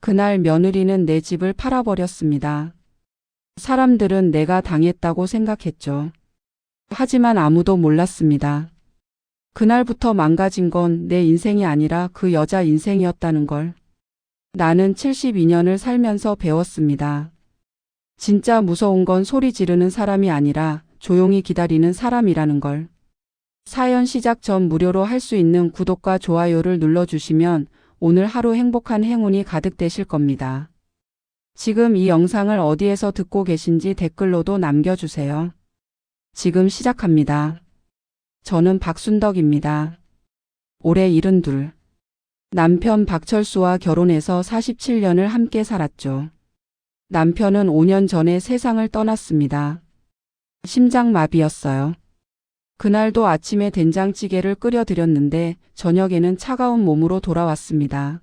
그날 며느리는 내 집을 팔아버렸습니다. 사람들은 내가 당했다고 생각했죠. 하지만 아무도 몰랐습니다. 그날부터 망가진 건 내 인생이 아니라 그 여자 인생이었다는 걸. 나는 72년을 살면서 배웠습니다. 진짜 무서운 건 소리 지르는 사람이 아니라 조용히 기다리는 사람이라는 걸. 사연 시작 전 무료로 할 수 있는 구독과 좋아요를 눌러주시면 오늘 하루 행복한 행운이 가득되실 겁니다. 지금 이 영상을 어디에서 듣고 계신지 댓글로도 남겨주세요. 지금 시작합니다. 저는 박순덕입니다. 올해 72. 남편 박철수와 결혼해서 47년을 함께 살았죠. 남편은 5년 전에 세상을 떠났습니다. 심장마비였어요. 그날도 아침에 된장찌개를 끓여드렸는데 저녁에는 차가운 몸으로 돌아왔습니다.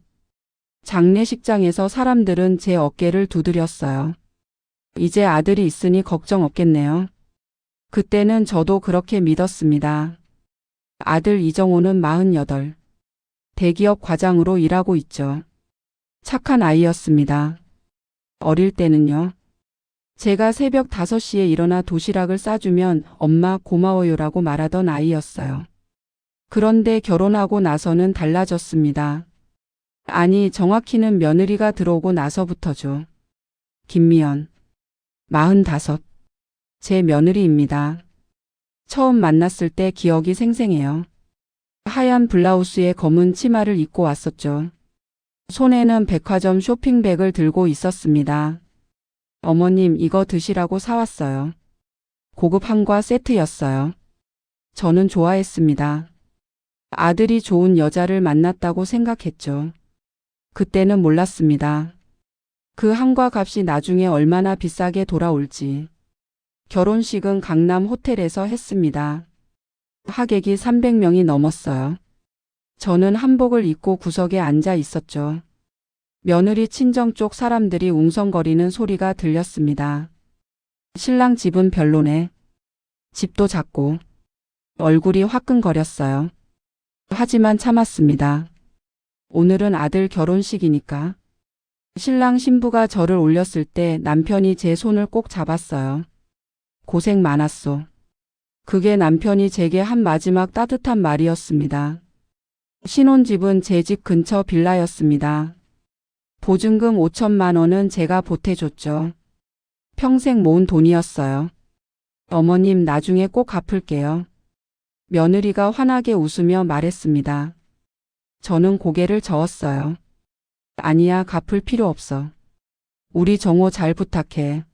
장례식장에서 사람들은 제 어깨를 두드렸어요. 이제 아들이 있으니 걱정 없겠네요. 그때는 저도 그렇게 믿었습니다. 아들 이정호는 48. 대기업 과장으로 일하고 있죠. 착한 아이였습니다. 어릴 때는요. 제가 새벽 5시에 일어나 도시락을 싸주면 엄마 고마워요라고 말하던 아이였어요. 그런데 결혼하고 나서는 달라졌습니다. 아니, 정확히는 며느리가 들어오고 나서부터죠. 김미연. 45. 제 며느리입니다. 처음 만났을 때 기억이 생생해요. 하얀 블라우스에 검은 치마를 입고 왔었죠. 손에는 백화점 쇼핑백을 들고 있었습니다. 어머님, 이거 드시라고 사왔어요. 고급 한과 세트였어요. 저는 좋아했습니다. 아들이 좋은 여자를 만났다고 생각했죠. 그때는 몰랐습니다. 그 한과 값이 나중에 얼마나 비싸게 돌아올지. 결혼식은 강남 호텔에서 했습니다. 하객이 300명이 넘었어요. 저는 한복을 입고 구석에 앉아 있었죠. 며느리 친정 쪽 사람들이 웅성거리는 소리가 들렸습니다. 신랑 집은 별로네. 집도 작고. 얼굴이 화끈거렸어요. 하지만 참았습니다. 오늘은 아들 결혼식이니까. 신랑 신부가 저를 올렸을 때 남편이 제 손을 꼭 잡았어요. 고생 많았소. 그게 남편이 제게 한 마지막 따뜻한 말이었습니다. 신혼집은 제 집 근처 빌라였습니다. 보증금 5천만 원은 제가 보태줬죠. 평생 모은 돈이었어요. 어머님, 나중에 꼭 갚을게요. 며느리가 환하게 웃으며 말했습니다. 저는 고개를 저었어요. 아니야, 갚을 필요 없어. 우리 정호 잘 부탁해.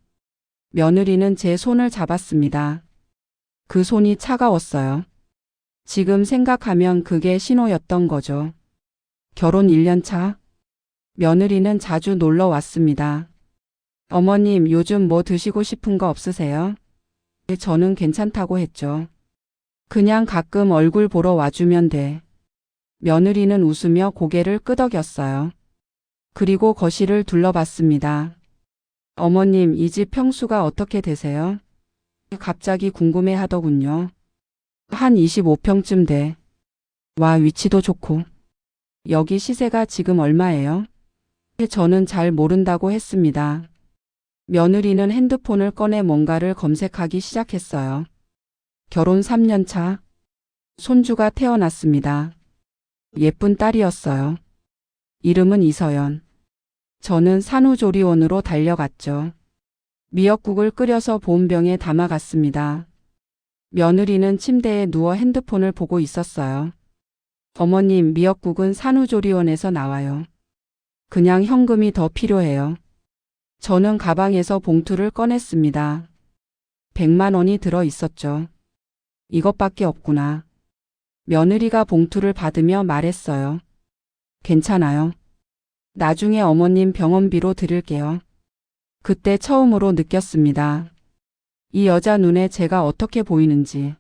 며느리는 제 손을 잡았습니다. 그 손이 차가웠어요. 지금 생각하면 그게 신호였던 거죠. 결혼 1년 차. 며느리는 자주 놀러 왔습니다. 어머님, 요즘 뭐 드시고 싶은 거 없으세요? 저는 괜찮다고 했죠. 그냥 가끔 얼굴 보러 와주면 돼. 며느리는 웃으며 고개를 끄덕였어요. 그리고 거실을 둘러봤습니다. 어머님, 이 집 평수가 어떻게 되세요? 갑자기 궁금해 하더군요. 한 25평쯤 돼. 와, 위치도 좋고. 여기 시세가 지금 얼마예요? 저는 잘 모른다고 했습니다. 며느리는 핸드폰을 꺼내 뭔가를 검색하기 시작했어요. 결혼 3년 차. 손주가 태어났습니다. 예쁜 딸이었어요. 이름은 이서연. 저는 산후조리원으로 달려갔죠. 미역국을 끓여서 보온병에 담아갔습니다. 며느리는 침대에 누워 핸드폰을 보고 있었어요. 어머님, 미역국은 산후조리원에서 나와요. 그냥 현금이 더 필요해요. 저는 가방에서 봉투를 꺼냈습니다. 100만 원이 들어 있었죠. 이것밖에 없구나. 며느리가 봉투를 받으며 말했어요. 괜찮아요. 나중에 어머님 병원비로 드릴게요. 그때 처음으로 느꼈습니다. 이 여자 눈에 제가 어떻게 보이는지.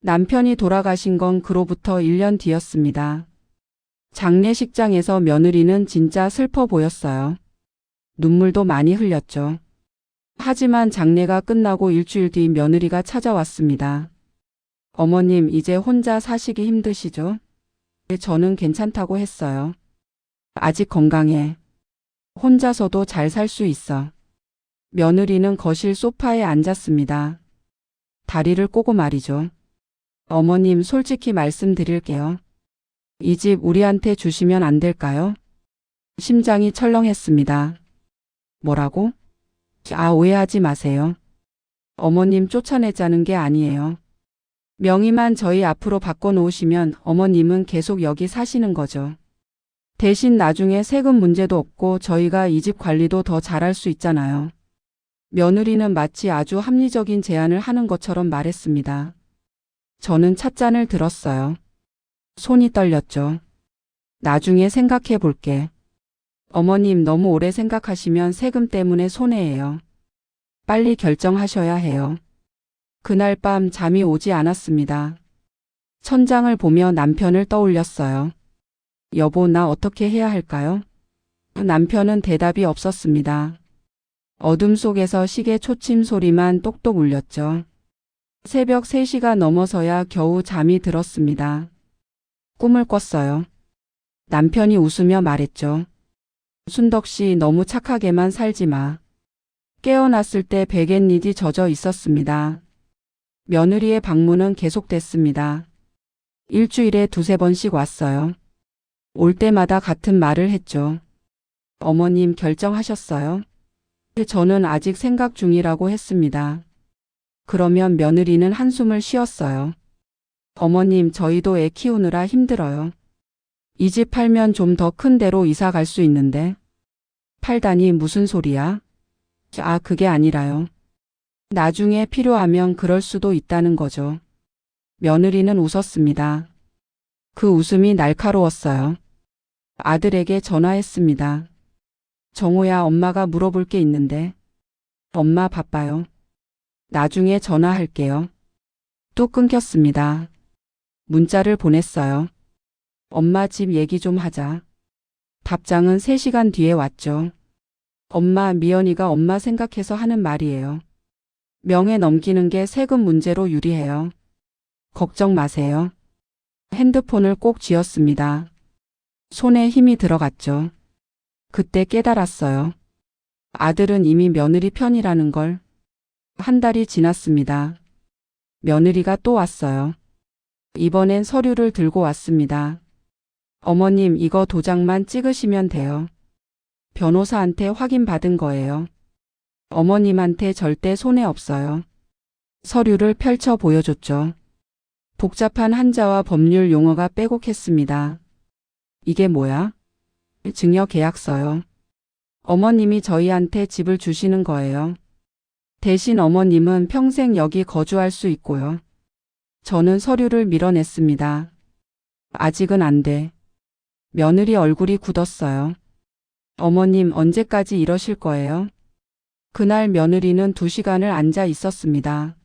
남편이 돌아가신 건 그로부터 1년 뒤였습니다. 장례식장에서 며느리는 진짜 슬퍼 보였어요. 눈물도 많이 흘렸죠. 하지만 장례가 끝나고 일주일 뒤 며느리가 찾아왔습니다. 어머님, 이제 혼자 사시기 힘드시죠? 저는 괜찮다고 했어요. 아직 건강해. 혼자서도 잘 살 수 있어. 며느리는 거실 소파에 앉았습니다. 다리를 꼬고 말이죠. 어머님, 솔직히 말씀드릴게요. 이 집 우리한테 주시면 안 될까요? 심장이 철렁했습니다. 뭐라고? 오해하지 마세요. 어머님 쫓아내자는 게 아니에요. 명의만 저희 앞으로 바꿔놓으시면 어머님은 계속 여기 사시는 거죠. 대신 나중에 세금 문제도 없고 저희가 이 집 관리도 더 잘할 수 있잖아요. 며느리는 마치 아주 합리적인 제안을 하는 것처럼 말했습니다. 저는 찻잔을 들었어요. 손이 떨렸죠. 나중에 생각해 볼게. 어머님, 너무 오래 생각하시면 세금 때문에 손해예요. 빨리 결정하셔야 해요. 그날 밤 잠이 오지 않았습니다. 천장을 보며 남편을 떠올렸어요. 여보, 나 어떻게 해야 할까요? 남편은 대답이 없었습니다. 어둠 속에서 시계 초침 소리만 똑똑 울렸죠. 새벽 3시가 넘어서야 겨우 잠이 들었습니다. 꿈을 꿨어요. 남편이 웃으며 말했죠. 순덕 씨, 너무 착하게만 살지 마. 깨어났을 때 베갯잎이 젖어 있었습니다. 며느리의 방문은 계속됐습니다. 일주일에 2~3번씩 왔어요. 올 때마다 같은 말을 했죠. 어머님, 결정하셨어요? 저는 아직 생각 중이라고 했습니다. 그러면 며느리는 한숨을 쉬었어요. 어머님, 저희도 애 키우느라 힘들어요. 이 집 팔면 좀 더 큰 데로 이사 갈 수 있는데. 팔다니 무슨 소리야? 그게 아니라요. 나중에 필요하면 그럴 수도 있다는 거죠. 며느리는 웃었습니다. 그 웃음이 날카로웠어요. 아들에게 전화했습니다. 정호야, 엄마가 물어볼 게 있는데. 엄마 바빠요. 나중에 전화할게요. 또 끊겼습니다. 문자를 보냈어요. 엄마, 집 얘기 좀 하자. 답장은 3시간 뒤에 왔죠. 엄마, 미연이가 엄마 생각해서 하는 말이에요. 명예 넘기는 게 세금 문제로 유리해요. 걱정 마세요. 핸드폰을 꼭 쥐었습니다. 손에 힘이 들어갔죠. 그때 깨달았어요. 아들은 이미 며느리 편이라는 걸. 한 달이 지났습니다. 며느리가 또 왔어요. 이번엔 서류를 들고 왔습니다. 어머님, 이거 도장만 찍으시면 돼요. 변호사한테 확인받은 거예요. 어머님한테 절대 손해 없어요. 서류를 펼쳐 보여줬죠. 복잡한 한자와 법률 용어가 빼곡했습니다. 이게 뭐야? 증여 계약서요. 어머님이 저희한테 집을 주시는 거예요. 대신 어머님은 평생 여기 거주할 수 있고요. 저는 서류를 밀어냈습니다. 아직은 안 돼. 며느리 얼굴이 굳었어요. 어머님, 언제까지 이러실 거예요? 그날 며느리는 2시간을 앉아 있었습니다.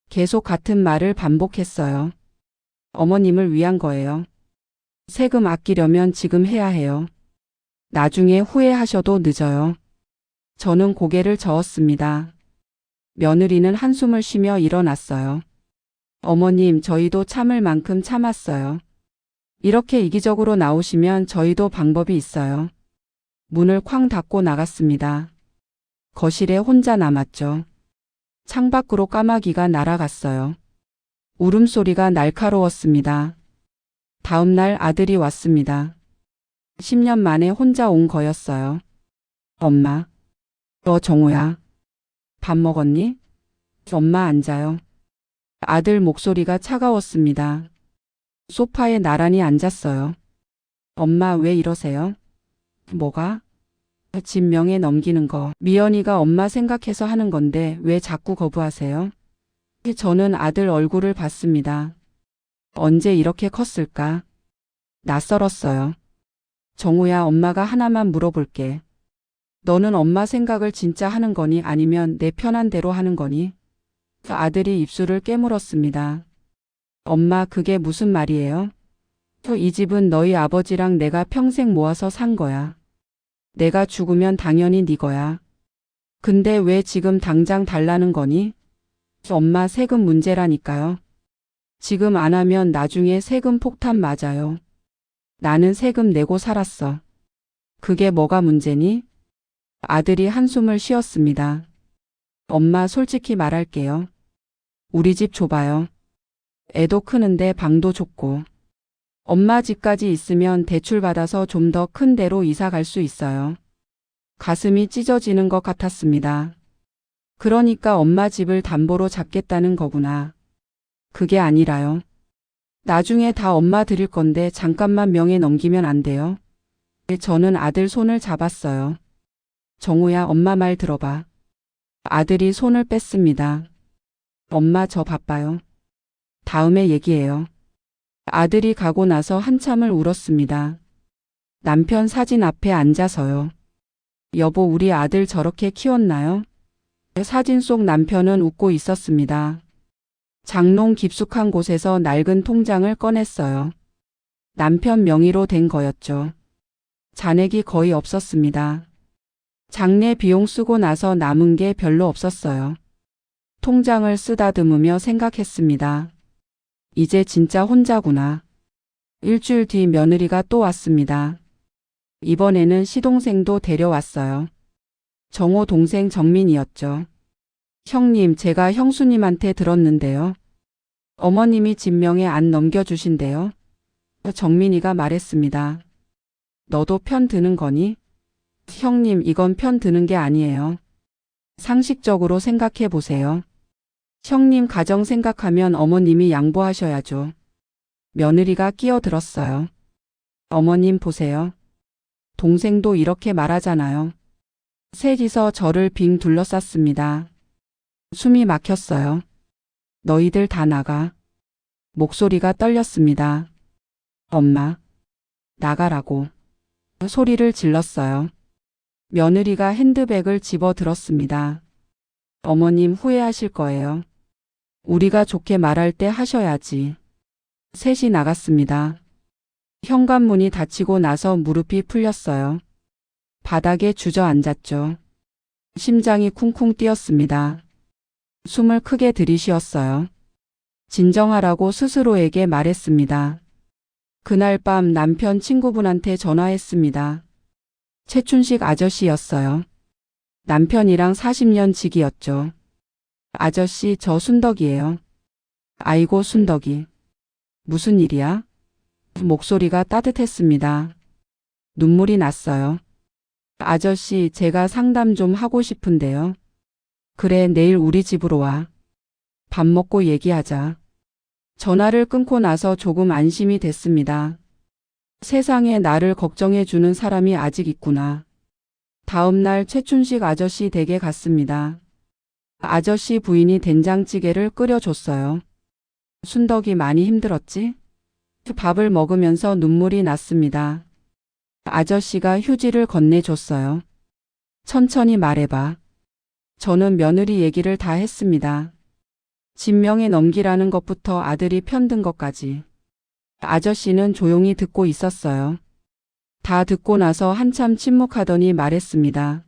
계속 같은 말을 반복했어요. 어머님을 위한 거예요. 세금 아끼려면 지금 해야 해요. 나중에 후회하셔도 늦어요. 저는 고개를 저었습니다. 며느리는 한숨을 쉬며 일어났어요. 어머님, 저희도 참을 만큼 참았어요. 이렇게 이기적으로 나오시면 저희도 방법이 있어요. 문을 쾅 닫고 나갔습니다. 거실에 혼자 남았죠. 창밖으로 까마귀가 날아갔어요. 울음소리가 날카로웠습니다. 다음 날 아들이 왔습니다. 10년 만에 혼자 온 거였어요. 엄마. 정호야. 밥 먹었니? 엄마 앉아요. 아들 목소리가 차가웠습니다. 소파에 나란히 앉았어요. 엄마, 왜 이러세요? 뭐가? 집 명예 넘기는 거. 미연이가 엄마 생각해서 하는 건데 왜 자꾸 거부하세요? 저는 아들 얼굴을 봤습니다. 언제 이렇게 컸을까? 낯설었어요. 정우야, 엄마가 하나만 물어볼게. 너는 엄마 생각을 진짜 하는 거니 아니면 내 편한 대로 하는 거니? 아들이 입술을 깨물었습니다. 엄마, 그게 무슨 말이에요? 이 집은 너희 아버지랑 내가 평생 모아서 산 거야. 내가 죽으면 당연히 네 거야. 근데 왜 지금 당장 달라는 거니? 엄마, 세금 문제라니까요. 지금 안 하면 나중에 세금 폭탄 맞아요. 나는 세금 내고 살았어. 그게 뭐가 문제니? 아들이 한숨을 쉬었습니다. 엄마 솔직히 말할게요. 우리 집 좁아요. 애도 크는데 방도 좁고. 엄마 집까지 있으면 대출 받아서 좀 더 큰 데로 이사 갈 수 있어요. 가슴이 찢어지는 것 같았습니다. 그러니까 엄마 집을 담보로 잡겠다는 거구나. 그게 아니라요. 나중에 다 엄마 드릴 건데 잠깐만 명예 넘기면 안 돼요? 저는 아들 손을 잡았어요. 정우야, 엄마 말 들어봐. 아들이 손을 뺐습니다. 엄마, 저 바빠요. 다음에 얘기해요. 아들이 가고 나서 한참을 울었습니다. 남편 사진 앞에 앉아서요. 여보, 우리 아들 저렇게 키웠나요? 사진 속 남편은 웃고 있었습니다. 장롱 깊숙한 곳에서 낡은 통장을 꺼냈어요. 남편 명의로 된 거였죠. 잔액이 거의 없었습니다. 장례 비용 쓰고 나서 남은 게 별로 없었어요. 통장을 쓰다듬으며 생각했습니다. 이제 진짜 혼자구나. 일주일 뒤 며느리가 또 왔습니다. 이번에는 시동생도 데려왔어요. 정호 동생 정민이었죠. 형님, 제가 형수님한테 들었는데요. 어머님이 진명에 안 넘겨주신대요. 정민이가 말했습니다. 너도 편 드는 거니? 형님, 이건 편 드는 게 아니에요. 상식적으로 생각해 보세요. 형님 가정 생각하면 어머님이 양보하셔야죠. 며느리가 끼어들었어요. 어머님 보세요. 동생도 이렇게 말하잖아요. 셋이서 저를 빙 둘러쌌습니다. 숨이 막혔어요. 너희들 다 나가. 목소리가 떨렸습니다. 엄마, 나가라고. 소리를 질렀어요. 며느리가 핸드백을 집어 들었습니다. 어머님 후회하실 거예요. 우리가 좋게 말할 때 하셔야지. 셋이 나갔습니다. 현관문이 닫히고 나서 무릎이 풀렸어요. 바닥에 주저앉았죠. 심장이 쿵쿵 뛰었습니다. 숨을 크게 들이쉬었어요. 진정하라고 스스로에게 말했습니다. 그날 밤 남편 친구분한테 전화했습니다. 최춘식 아저씨였어요. 남편이랑 40년 지기였죠. 아저씨, 저 순덕이에요. 아이고, 순덕이. 무슨 일이야? 목소리가 따뜻했습니다. 눈물이 났어요. 아저씨, 제가 상담 좀 하고 싶은데요. 그래, 내일 우리 집으로 와. 밥 먹고 얘기하자. 전화를 끊고 나서 조금 안심이 됐습니다. 세상에 나를 걱정해 주는 사람이 아직 있구나. 다음 날 최춘식 아저씨 댁에 갔습니다. 아저씨 부인이 된장찌개를 끓여줬어요. 순덕이 많이 힘들었지? 밥을 먹으면서 눈물이 났습니다. 아저씨가 휴지를 건네줬어요. 천천히 말해봐. 저는 며느리 얘기를 다 했습니다. 진명에 넘기라는 것부터 아들이 편든 것까지. 아저씨는 조용히 듣고 있었어요. 다 듣고 나서 한참 침묵하더니 말했습니다.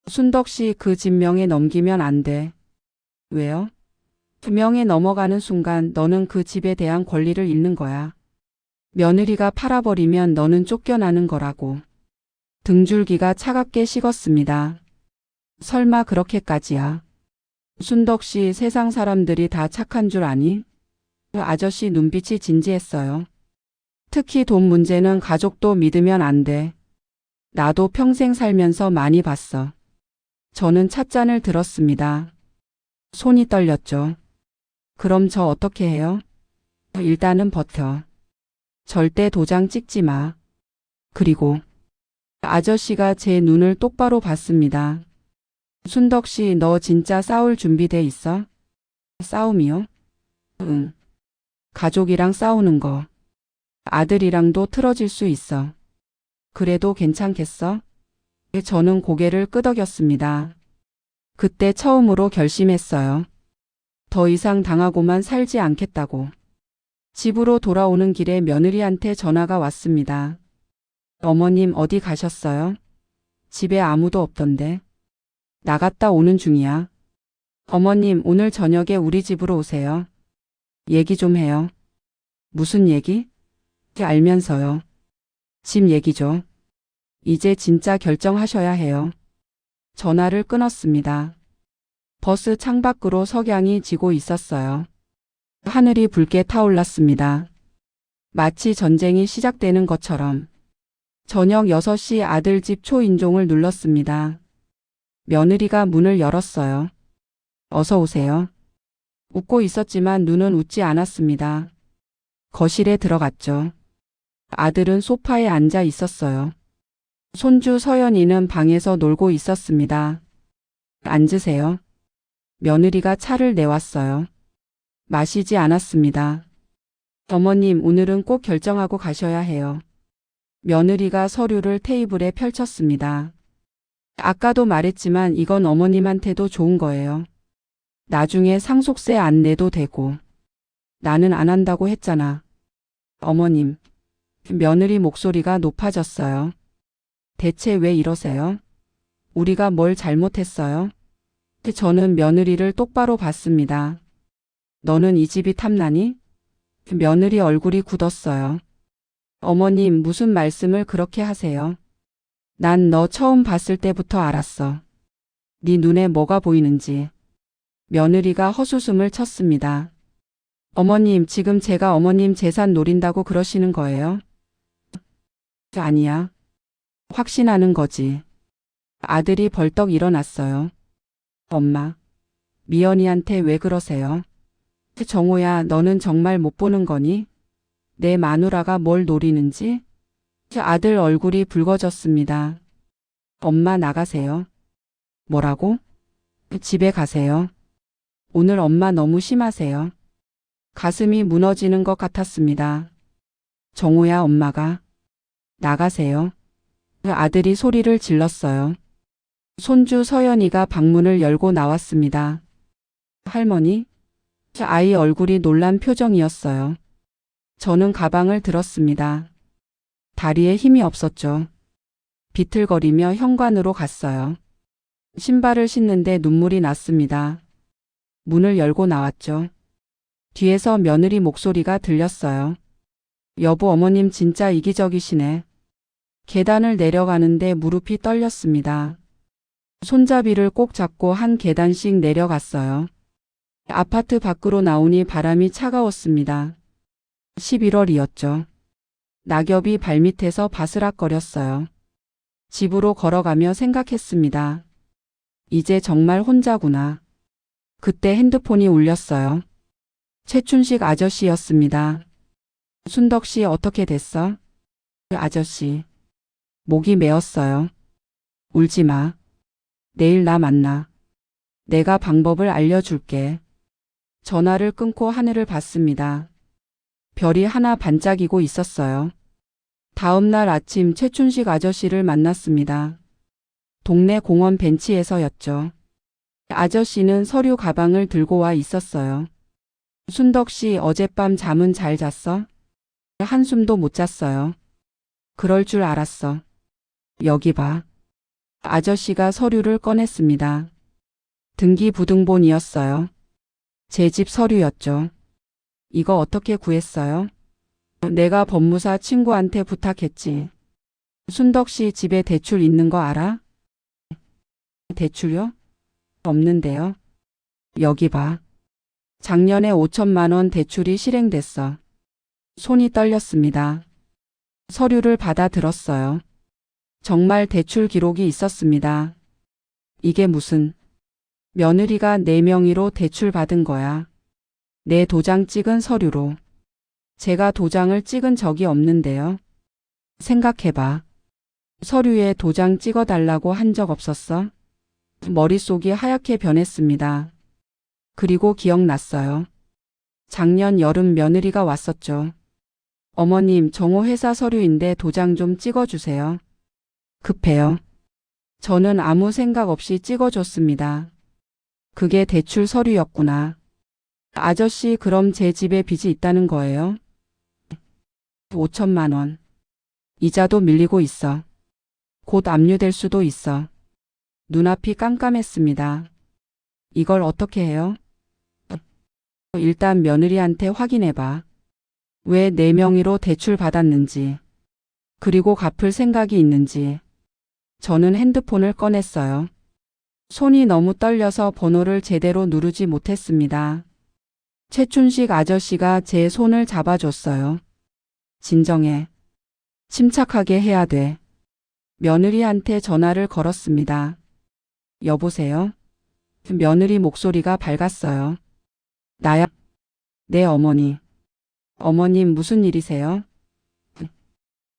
순덕 씨, 그 진명에 넘기면 안 돼. 왜요? 두명에 넘어가는 순간 너는 그 집에 대한 권리를 잃는 거야. 며느리가 팔아버리면 너는 쫓겨나는 거라고. 등줄기가 차갑게 식었습니다. 설마 그렇게까지야. 순덕 씨, 세상 사람들이 다 착한 줄 아니? 아저씨 눈빛이 진지했어요. 특히 돈 문제는 가족도 믿으면 안 돼. 나도 평생 살면서 많이 봤어. 저는 찻잔을 들었습니다. 손이 떨렸죠. 그럼 저 어떻게 해요? 일단은 버텨. 절대 도장 찍지 마. 그리고 아저씨가 제 눈을 똑바로 봤습니다. 순덕 씨, 너 진짜 싸울 준비돼 있어? 싸움이요? 응. 가족이랑 싸우는 거. 아들이랑도 틀어질 수 있어. 그래도 괜찮겠어? 저는 고개를 끄덕였습니다. 그때 처음으로 결심했어요. 더 이상 당하고만 살지 않겠다고. 집으로 돌아오는 길에 며느리한테 전화가 왔습니다. 어머님 어디 가셨어요? 집에 아무도 없던데. 나갔다 오는 중이야. 어머님, 오늘 저녁에 우리 집으로 오세요. 얘기 좀 해요. 무슨 얘기? 알면서요. 집 얘기죠. 이제 진짜 결정하셔야 해요. 전화를 끊었습니다. 버스 창밖으로 석양이 지고 있었어요. 하늘이 붉게 타올랐습니다. 마치 전쟁이 시작되는 것처럼. 저녁 6시 아들 집 초인종을 눌렀습니다. 며느리가 문을 열었어요. 어서 오세요. 웃고 있었지만 눈은 웃지 않았습니다. 거실에 들어갔죠. 아들은 소파에 앉아 있었어요. 손주 서연이는 방에서 놀고 있었습니다. 앉으세요. 며느리가 차를 내왔어요. 마시지 않았습니다. 어머님, 오늘은 꼭 결정하고 가셔야 해요. 며느리가 서류를 테이블에 펼쳤습니다. 아까도 말했지만 이건 어머님한테도 좋은 거예요. 나중에 상속세 안 내도 되고. 나는 안 한다고 했잖아. 어머님. 며느리 목소리가 높아졌어요. 대체 왜 이러세요? 우리가 뭘 잘못했어요? 저는 며느리를 똑바로 봤습니다. 너는 이 집이 탐나니? 며느리 얼굴이 굳었어요. 어머님, 무슨 말씀을 그렇게 하세요? 난 너 처음 봤을 때부터 알았어. 네 눈에 뭐가 보이는지. 며느리가 헛웃음을 쳤습니다. 어머님, 지금 제가 어머님 재산 노린다고 그러시는 거예요? 아니야. 확신하는 거지. 아들이 벌떡 일어났어요. 엄마, 미연이한테 왜 그러세요? 정호야, 너는 정말 못 보는 거니? 내 마누라가 뭘 노리는지? 아들 얼굴이 붉어졌습니다. 엄마, 나가세요. 뭐라고? 집에 가세요. 오늘 엄마 너무 심하세요. 가슴이 무너지는 것 같았습니다. 정호야, 엄마가. 나가세요. 아들이 소리를 질렀어요. 손주 서연이가 방문을 열고 나왔습니다. 할머니? 아이 얼굴이 놀란 표정이었어요. 저는 가방을 들었습니다. 다리에 힘이 없었죠. 비틀거리며 현관으로 갔어요. 신발을 신는데 눈물이 났습니다. 문을 열고 나왔죠. 뒤에서 며느리 목소리가 들렸어요. 여보, 어머님 진짜 이기적이시네. 계단을 내려가는데 무릎이 떨렸습니다. 손잡이를 꼭 잡고 한 계단씩 내려갔어요. 아파트 밖으로 나오니 바람이 차가웠습니다. 11월이었죠. 낙엽이 발밑에서 바스락거렸어요. 집으로 걸어가며 생각했습니다. 이제 정말 혼자구나. 그때 핸드폰이 울렸어요. 최춘식 아저씨였습니다. 순덕 씨, 어떻게 됐어? 아저씨. 목이 메었어요. 울지 마. 내일 나 만나. 내가 방법을 알려줄게. 전화를 끊고 하늘을 봤습니다. 별이 하나 반짝이고 있었어요. 다음 날 아침 최춘식 아저씨를 만났습니다. 동네 공원 벤치에서였죠. 아저씨는 서류 가방을 들고 와 있었어요. 순덕 씨, 어젯밤 잠은 잘 잤어? 한숨도 못 잤어요. 그럴 줄 알았어. 여기 봐. 아저씨가 서류를 꺼냈습니다. 등기부등본이었어요. 제 집 서류였죠. 이거 어떻게 구했어요? 내가 법무사 친구한테 부탁했지. 순덕 씨 집에 대출 있는 거 알아? 대출요? 없는데요. 여기 봐. 작년에 5천만 원 대출이 실행됐어. 손이 떨렸습니다. 서류를 받아 들었어요. 정말 대출 기록이 있었습니다. 이게 무슨... 며느리가 내 명의로 대출 받은 거야. 내 도장 찍은 서류로. 제가 도장을 찍은 적이 없는데요. 생각해봐. 서류에 도장 찍어달라고 한 적 없었어? 머릿속이 하얗게 변했습니다. 그리고 기억났어요. 작년 여름 며느리가 왔었죠. 어머님, 정호 회사 서류인데 도장 좀 찍어주세요. 급해요. 저는 아무 생각 없이 찍어줬습니다. 그게 대출 서류였구나. 아저씨, 그럼 제 집에 빚이 있다는 거예요? 5천만 원. 이자도 밀리고 있어. 곧 압류될 수도 있어. 눈앞이 깜깜했습니다. 이걸 어떻게 해요? 일단 며느리한테 확인해봐. 왜 내 명의로 대출 받았는지. 그리고 갚을 생각이 있는지. 저는 핸드폰을 꺼냈어요. 손이 너무 떨려서 번호를 제대로 누르지 못했습니다. 최춘식 아저씨가 제 손을 잡아줬어요. 진정해. 침착하게 해야 돼. 며느리한테 전화를 걸었습니다. 여보세요? 며느리 목소리가 밝았어요. 나야. 네, 어머니. 어머님 무슨 일이세요?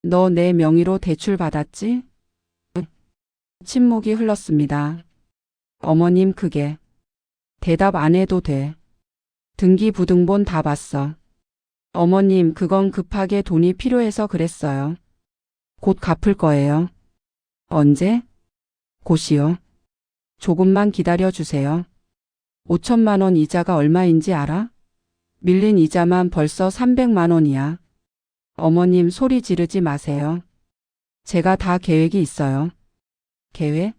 너 내 명의로 대출 받았지? 침묵이 흘렀습니다. 어머님 그게. 대답 안 해도 돼. 등기부등본 다 봤어. 어머님 그건 급하게 돈이 필요해서 그랬어요. 곧 갚을 거예요. 언제? 곧이요. 조금만 기다려 주세요. 5천만 원 이자가 얼마인지 알아? 밀린 이자만 벌써 300만 원이야. 어머님 소리 지르지 마세요. 제가 다 계획이 있어요. 계획?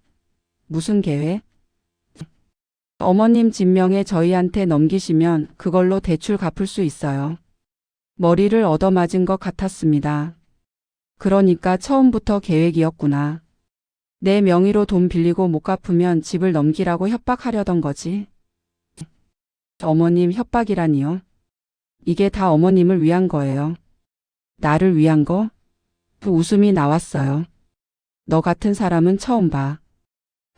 무슨 계획? 어머님 진명에 저희한테 넘기시면 그걸로 대출 갚을 수 있어요. 머리를 얻어맞은 것 같았습니다. 그러니까 처음부터 계획이었구나. 내 명의로 돈 빌리고 못 갚으면 집을 넘기라고 협박하려던 거지. 어머님 협박이라니요? 이게 다 어머님을 위한 거예요. 나를 위한 거? 웃음이 나왔어요. 너 같은 사람은 처음 봐.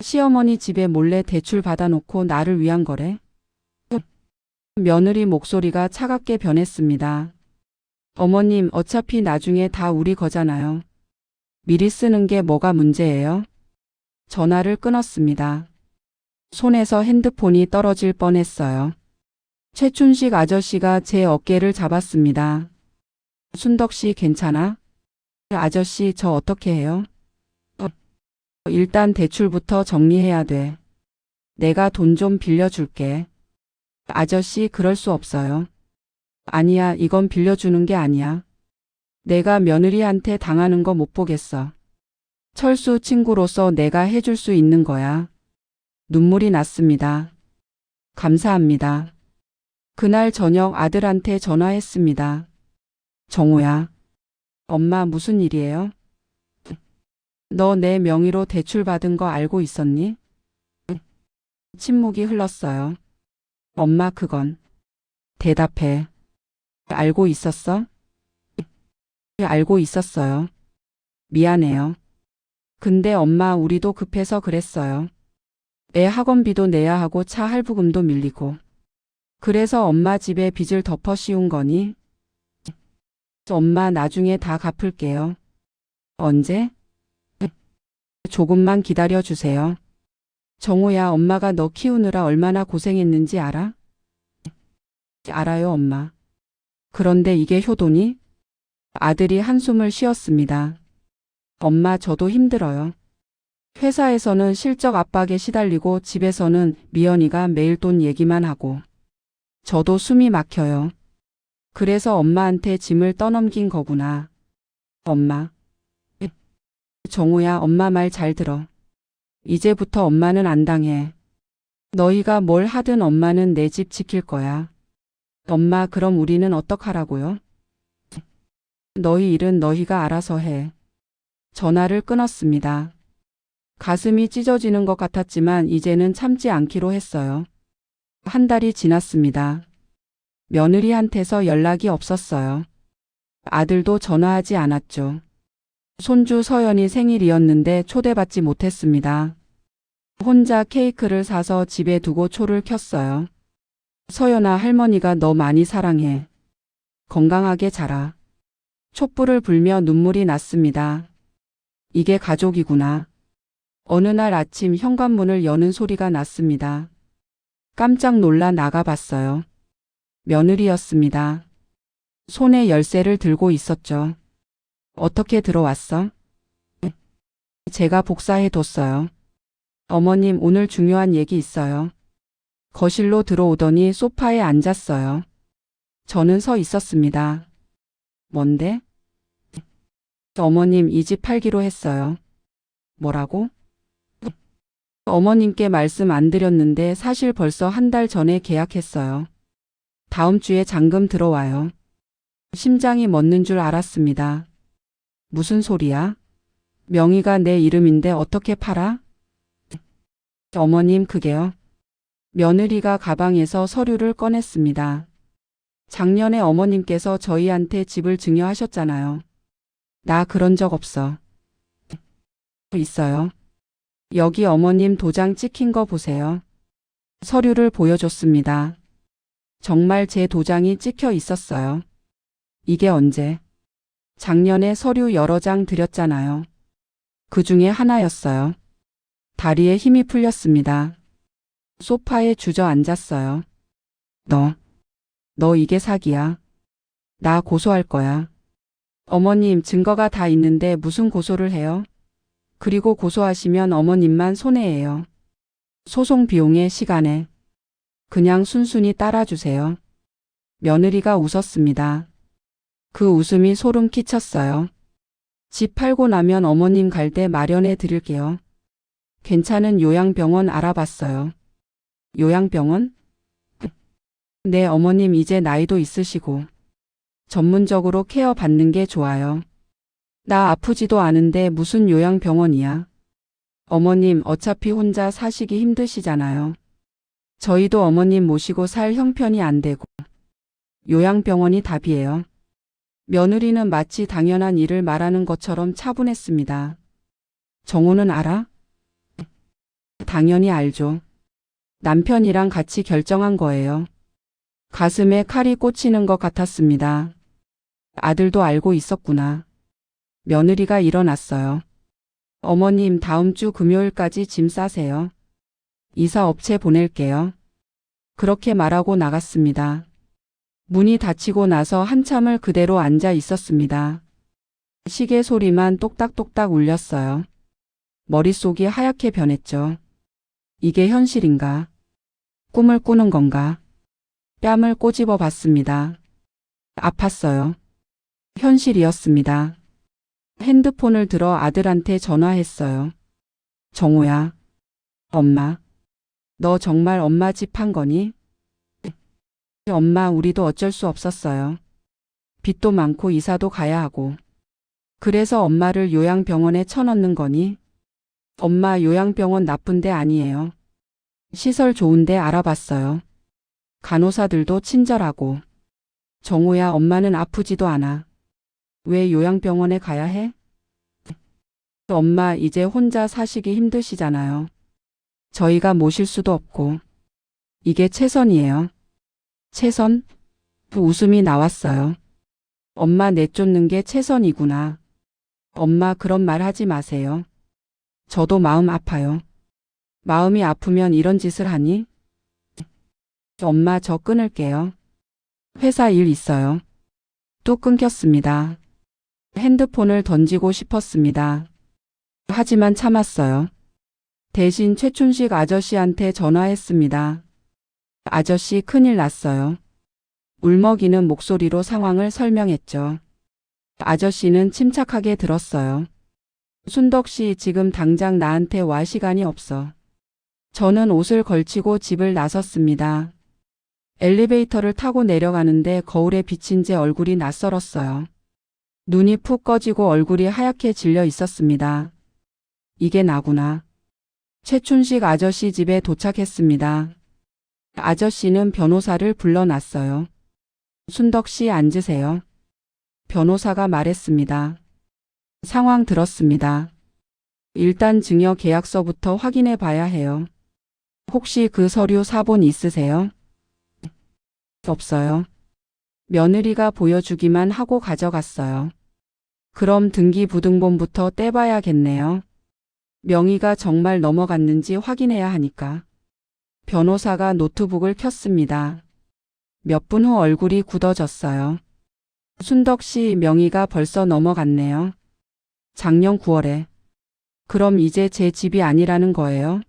시어머니 집에 몰래 대출 받아놓고 나를 위한 거래? 며느리 목소리가 차갑게 변했습니다. 어머님 어차피 나중에 다 우리 거잖아요. 미리 쓰는 게 뭐가 문제예요? 전화를 끊었습니다. 손에서 핸드폰이 떨어질 뻔했어요. 최춘식 아저씨가 제 어깨를 잡았습니다. 순덕 씨 괜찮아? 아저씨 저 어떻게 해요? 일단 대출부터 정리해야 돼. 내가 돈 좀 빌려줄게. 아저씨 그럴 수 없어요. 아니야 이건 빌려주는 게 아니야. 내가 며느리한테 당하는 거 못 보겠어. 철수 친구로서 내가 해줄 수 있는 거야. 눈물이 났습니다. 감사합니다. 그날 저녁 아들한테 전화했습니다. 정우야. 엄마 무슨 일이에요? 너 내 명의로 대출 받은 거 알고 있었니? 침묵이 흘렀어요. 엄마 그건. 대답해. 알고 있었어? 알고 있었어요. 미안해요. 근데 엄마 우리도 급해서 그랬어요. 애 학원비도 내야 하고 차 할부금도 밀리고. 그래서 엄마 집에 빚을 덮어 씌운 거니? 엄마 나중에 다 갚을게요. 언제? 조금만 기다려 주세요. 정우야 엄마가 너 키우느라 얼마나 고생했는지 알아? 알아요 엄마. 그런데 이게 효도니? 아들이 한숨을 쉬었습니다. 엄마 저도 힘들어요. 회사에서는 실적 압박에 시달리고 집에서는 미연이가 매일 돈 얘기만 하고. 저도 숨이 막혀요. 그래서 엄마한테 짐을 떠넘긴 거구나. 엄마. 정우야 엄마 말 잘 들어. 이제부터 엄마는 안 당해. 너희가 뭘 하든 엄마는 내 집 지킬 거야. 엄마 그럼 우리는 어떡하라고요? 너희 일은 너희가 알아서 해. 전화를 끊었습니다. 가슴이 찢어지는 것 같았지만 이제는 참지 않기로 했어요. 한 달이 지났습니다. 며느리한테서 연락이 없었어요. 아들도 전화하지 않았죠. 손주 서연이 생일이었는데 초대받지 못했습니다. 혼자 케이크를 사서 집에 두고 초를 켰어요. 서연아 할머니가 너 많이 사랑해. 건강하게 자라. 촛불을 불며 눈물이 났습니다. 이게 가족이구나. 어느 날 아침 현관문을 여는 소리가 났습니다. 깜짝 놀라 나가봤어요. 며느리였습니다. 손에 열쇠를 들고 있었죠. 어떻게 들어왔어? 제가 복사해 뒀어요. 어머님 오늘 중요한 얘기 있어요. 거실로 들어오더니 소파에 앉았어요. 저는 서 있었습니다. 뭔데? 어머님 이 집 팔기로 했어요. 뭐라고? 어머님께 말씀 안 드렸는데 사실 벌써 한 달 전에 계약했어요. 다음 주에 잔금 들어와요. 심장이 멎는 줄 알았습니다. 무슨 소리야? 명의가 내 이름인데 어떻게 팔아? 어머님, 그게요. 며느리가 가방에서 서류를 꺼냈습니다. 작년에 어머님께서 저희한테 집을 증여하셨잖아요. 나 그런 적 없어. 있어요. 여기 어머님 도장 찍힌 거 보세요. 서류를 보여줬습니다. 정말 제 도장이 찍혀 있었어요. 이게 언제? 작년에 서류 여러 장 드렸잖아요. 그 중에 하나였어요. 다리에 힘이 풀렸습니다. 소파에 주저앉았어요. 너 이게 사기야. 나 고소할 거야. 어머님, 증거가 다 있는데 무슨 고소를 해요? 그리고 고소하시면 어머님만 손해예요. 소송 비용에 시간에. 그냥 순순히 따라주세요. 며느리가 웃었습니다. 그 웃음이 소름 끼쳤어요. 집 팔고 나면 어머님 갈 때 마련해 드릴게요. 괜찮은 요양병원 알아봤어요. 요양병원? 네, 어머님 이제 나이도 있으시고 전문적으로 케어 받는 게 좋아요. 나 아프지도 않은데 무슨 요양병원이야. 어머님 어차피 혼자 사시기 힘드시잖아요. 저희도 어머님 모시고 살 형편이 안 되고 요양병원이 답이에요. 며느리는 마치 당연한 일을 말하는 것처럼 차분했습니다. 정호는 알아? 당연히 알죠. 남편이랑 같이 결정한 거예요. 가슴에 칼이 꽂히는 것 같았습니다. 아들도 알고 있었구나. 며느리가 일어났어요. 어머님, 다음 주 금요일까지 짐 싸세요. 이사 업체 보낼게요. 그렇게 말하고 나갔습니다. 문이 닫히고 나서 한참을 그대로 앉아 있었습니다. 시계 소리만 똑딱똑딱 울렸어요. 머릿속이 하얗게 변했죠. 이게 현실인가? 꿈을 꾸는 건가? 뺨을 꼬집어 봤습니다. 아팠어요. 현실이었습니다. 핸드폰을 들어 아들한테 전화했어요. 정호야. 엄마. 너 정말 엄마 집 판 거니? 엄마, 우리도 어쩔 수 없었어요. 빚도 많고 이사도 가야 하고. 그래서 엄마를 요양병원에 쳐넣는 거니? 엄마, 요양병원 나쁜 데 아니에요. 시설 좋은 데 알아봤어요. 간호사들도 친절하고. 정호야, 엄마는 아프지도 않아. 왜 요양병원에 가야 해? 엄마, 이제 혼자 사시기 힘드시잖아요. 저희가 모실 수도 없고. 이게 최선이에요. 최선? 웃음이 나왔어요. 엄마, 내쫓는 게 최선이구나. 엄마, 그런 말 하지 마세요. 저도 마음 아파요. 마음이 아프면 이런 짓을 하니? 엄마, 저 끊을게요. 회사 일 있어요. 또 끊겼습니다. 핸드폰을 던지고 싶었습니다. 하지만 참았어요. 대신 최춘식 아저씨한테 전화했습니다. 아저씨, 큰일 났어요. 울먹이는 목소리로 상황을 설명했죠. 아저씨는 침착하게 들었어요. 순덕 씨, 지금 당장 나한테 와, 시간이 없어. 저는 옷을 걸치고 집을 나섰습니다. 엘리베이터를 타고 내려가는데 거울에 비친 제 얼굴이 낯설었어요. 눈이 푹 꺼지고 얼굴이 하얗게 질려 있었습니다. 이게 나구나. 최춘식 아저씨 집에 도착했습니다. 아저씨는 변호사를 불러놨어요. 순덕 씨, 앉으세요. 변호사가 말했습니다. 상황 들었습니다. 일단 증여 계약서부터 확인해 봐야 해요. 혹시 그 서류 사본 있으세요? 없어요. 며느리가 보여주기만 하고 가져갔어요. 그럼 등기부등본부터 떼봐야겠네요. 명의가 정말 넘어갔는지 확인해야 하니까. 변호사가 노트북을 켰습니다. 몇 분 후 얼굴이 굳어졌어요. 순덕 씨, 명의가 벌써 넘어갔네요. 작년 9월에. 그럼 이제 제 집이 아니라는 거예요?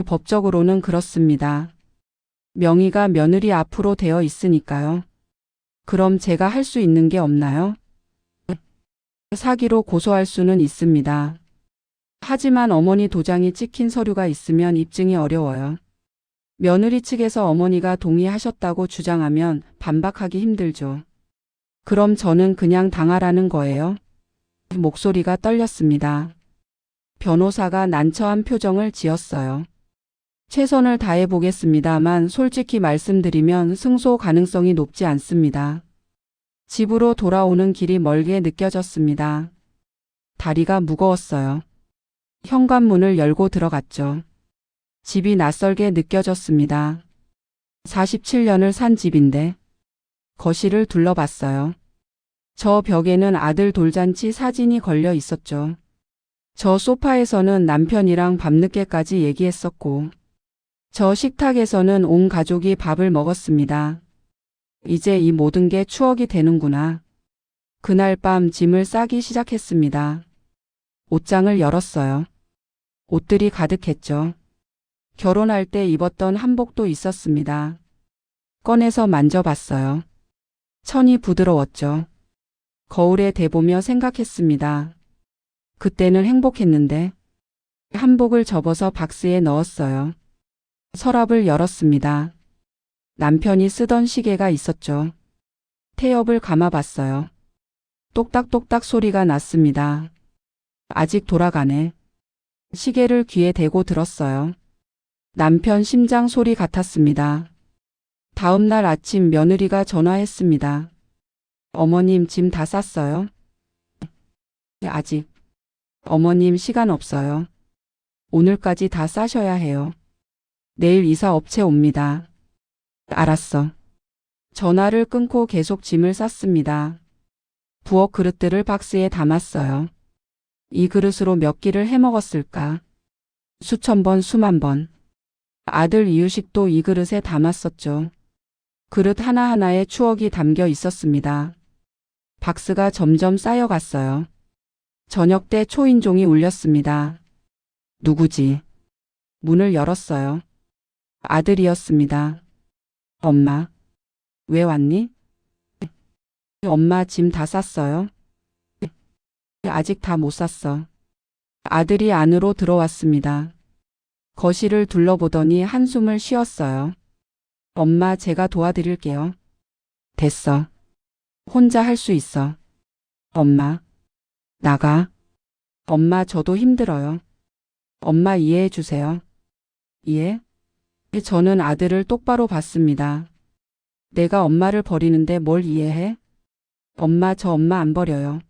법적으로는 그렇습니다. 명의가 며느리 앞으로 되어 있으니까요. 그럼 제가 할 수 있는 게 없나요? 사기로 고소할 수는 있습니다. 하지만 어머니 도장이 찍힌 서류가 있으면 입증이 어려워요. 며느리 측에서 어머니가 동의하셨다고 주장하면 반박하기 힘들죠. 그럼 저는 그냥 당하라는 거예요? 목소리가 떨렸습니다. 변호사가 난처한 표정을 지었어요. 최선을 다해 보겠습니다만 솔직히 말씀드리면 승소 가능성이 높지 않습니다. 집으로 돌아오는 길이 멀게 느껴졌습니다. 다리가 무거웠어요. 현관문을 열고 들어갔죠. 집이 낯설게 느껴졌습니다. 47년을 산 집인데 거실을 둘러봤어요. 저 벽에는 아들 돌잔치 사진이 걸려 있었죠. 저 소파에서는 남편이랑 밤늦게까지 얘기했었고, 저 식탁에서는 온 가족이 밥을 먹었습니다. 이제 이 모든 게 추억이 되는구나. 그날 밤 짐을 싸기 시작했습니다. 옷장을 열었어요. 옷들이 가득했죠. 결혼할 때 입었던 한복도 있었습니다. 꺼내서 만져봤어요. 천이 부드러웠죠. 거울에 대보며 생각했습니다. 그때는 행복했는데 한복을 접어서 박스에 넣었어요. 서랍을 열었습니다. 남편이 쓰던 시계가 있었죠. 태엽을 감아봤어요. 똑딱똑딱 소리가 났습니다. 아직 돌아가네. 시계를 귀에 대고 들었어요. 남편 심장 소리 같았습니다. 다음 날 아침 며느리가 전화했습니다. 어머님 짐 다 쌌어요? 아직. 어머님 시간 없어요. 오늘까지 다 싸셔야 해요. 내일 이사 업체 옵니다. 알았어. 전화를 끊고 계속 짐을 쌌습니다. 부엌 그릇들을 박스에 담았어요. 이 그릇으로 몇 끼를 해먹었을까? 수천 번, 수만 번. 아들 이유식도 이 그릇에 담았었죠. 그릇 하나하나에 추억이 담겨 있었습니다. 박스가 점점 쌓여갔어요. 저녁 때 초인종이 울렸습니다. 누구지? 문을 열었어요. 아들이었습니다. 엄마, 왜 왔니? 엄마 짐 다 쌌어요? 아직 다 못 쌌어. 아들이 안으로 들어왔습니다. 거실을 둘러보더니 한숨을 쉬었어요. 엄마, 제가 도와드릴게요. 됐어. 혼자 할 수 있어. 엄마, 나가. 엄마, 저도 힘들어요. 엄마, 이해해 주세요. 이해? 저는 아들을 똑바로 봤습니다. 내가 엄마를 버리는데 뭘 이해해? 엄마, 저 엄마 안 버려요.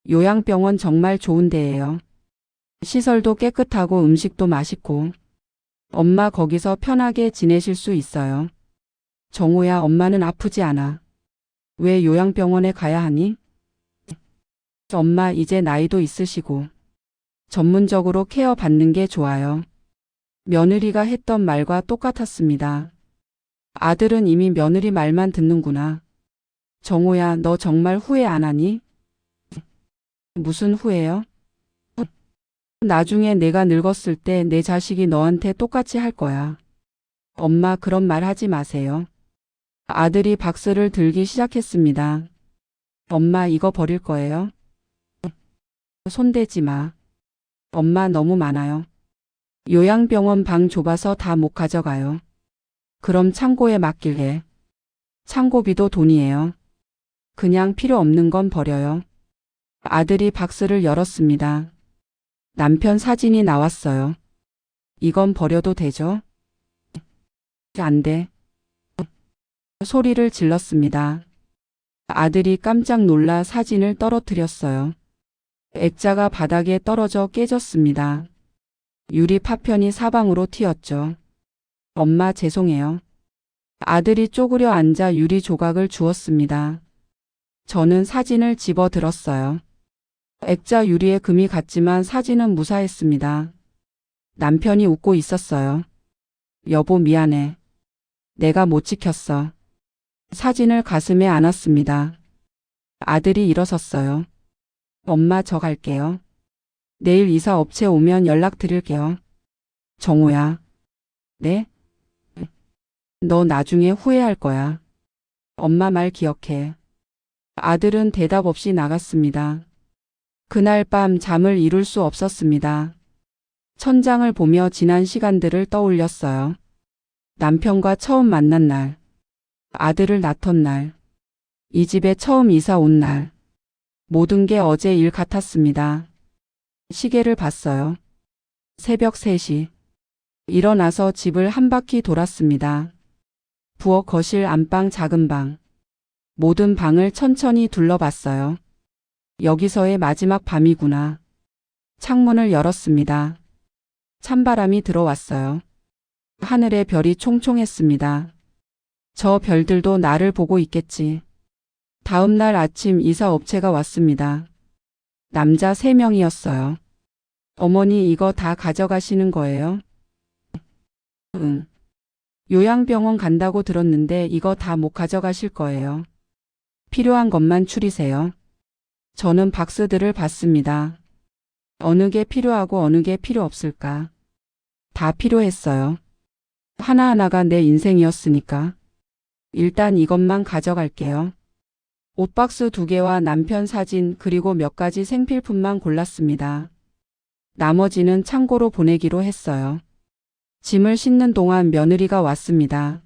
요양병원 정말 좋은 데예요. 시설도 깨끗하고 음식도 맛있고. 엄마 거기서 편하게 지내실 수 있어요. 정호야, 엄마는 아프지 않아. 왜 요양병원에 가야 하니? 엄마 이제 나이도 있으시고 전문적으로 케어 받는 게 좋아요. 며느리가 했던 말과 똑같았습니다. 아들은 이미 며느리 말만 듣는구나. 정호야, 너 정말 후회 안 하니? 무슨 후회요? 나중에 내가 늙었을 때 내 자식이 너한테 똑같이 할 거야. 엄마, 그런 말 하지 마세요. 아들이 박스를 들기 시작했습니다. 엄마, 이거 버릴 거예요? 손대지 마. 엄마, 너무 많아요. 요양병원 방 좁아서 다 못 가져가요. 그럼 창고에 맡길게. 창고비도 돈이에요. 그냥 필요 없는 건 버려요. 아들이 박스를 열었습니다. 남편 사진이 나왔어요. 이건 버려도 되죠? 안 돼. 소리를 질렀습니다. 아들이 깜짝 놀라 사진을 떨어뜨렸어요. 액자가 바닥에 떨어져 깨졌습니다. 유리 파편이 사방으로 튀었죠. 엄마, 죄송해요. 아들이 쪼그려 앉아 유리 조각을 주었습니다. 저는 사진을 집어 들었어요. 액자 유리에 금이 갔지만 사진은 무사했습니다. 남편이 웃고 있었어요. 여보, 미안해. 내가 못 지켰어. 사진을 가슴에 안았습니다. 아들이 일어섰어요. 엄마, 저 갈게요. 내일 이사 업체 오면 연락드릴게요. 정호야. 네? 너 나중에 후회할 거야. 엄마 말 기억해. 아들은 대답 없이 나갔습니다. 그날 밤 잠을 이룰 수 없었습니다. 천장을 보며 지난 시간들을 떠올렸어요. 남편과 처음 만난 날, 아들을 낳던 날, 이 집에 처음 이사 온 날, 모든 게 어제 일 같았습니다. 시계를 봤어요. 새벽 3시. 일어나서 집을 한 바퀴 돌았습니다. 부엌, 거실, 안방, 작은 방. 모든 방을 천천히 둘러봤어요. 여기서의 마지막 밤이구나. 창문을 열었습니다. 찬바람이 들어왔어요. 하늘에 별이 총총했습니다. 저 별들도 나를 보고 있겠지. 다음 날 아침 이사업체가 왔습니다. 남자 3명이었어요. 어머니 이거 다 가져가시는 거예요? 응. 요양병원 간다고 들었는데 이거 다 못 가져가실 거예요. 필요한 것만 추리세요. 저는 박스들을 봤습니다. 어느 게 필요하고 어느 게 필요 없을까? 다 필요했어요. 하나하나가 내 인생이었으니까. 일단 이것만 가져갈게요. 옷박스 2개와 남편 사진 그리고 몇 가지 생필품만 골랐습니다. 나머지는 창고로 보내기로 했어요. 짐을 싣는 동안 며느리가 왔습니다.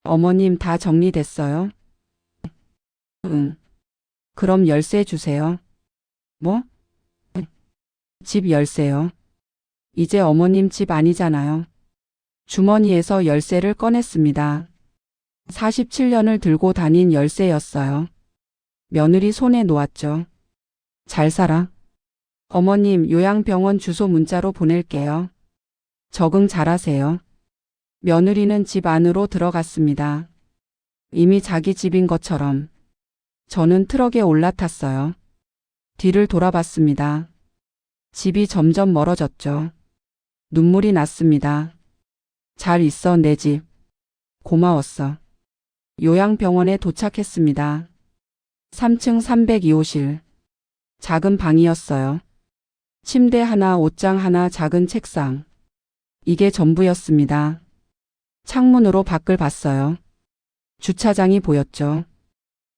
어머님 다 정리됐어요? 응. 그럼 열쇠 주세요. 뭐? 집 열쇠요. 이제 어머님 집 아니잖아요. 주머니에서 열쇠를 꺼냈습니다. 47년을 들고 다닌 열쇠였어요. 며느리 손에 놓았죠. 잘 살아. 어머님 요양병원 주소 문자로 보낼게요. 적응 잘하세요. 며느리는 집 안으로 들어갔습니다. 이미 자기 집인 것처럼. 저는 트럭에 올라탔어요. 뒤를 돌아봤습니다. 집이 점점 멀어졌죠. 눈물이 났습니다. 잘 있어 내 집. 고마웠어. 요양병원에 도착했습니다. 3층 302호실. 작은 방이었어요. 침대 하나, 옷장 하나, 작은 책상. 이게 전부였습니다. 창문으로 밖을 봤어요. 주차장이 보였죠.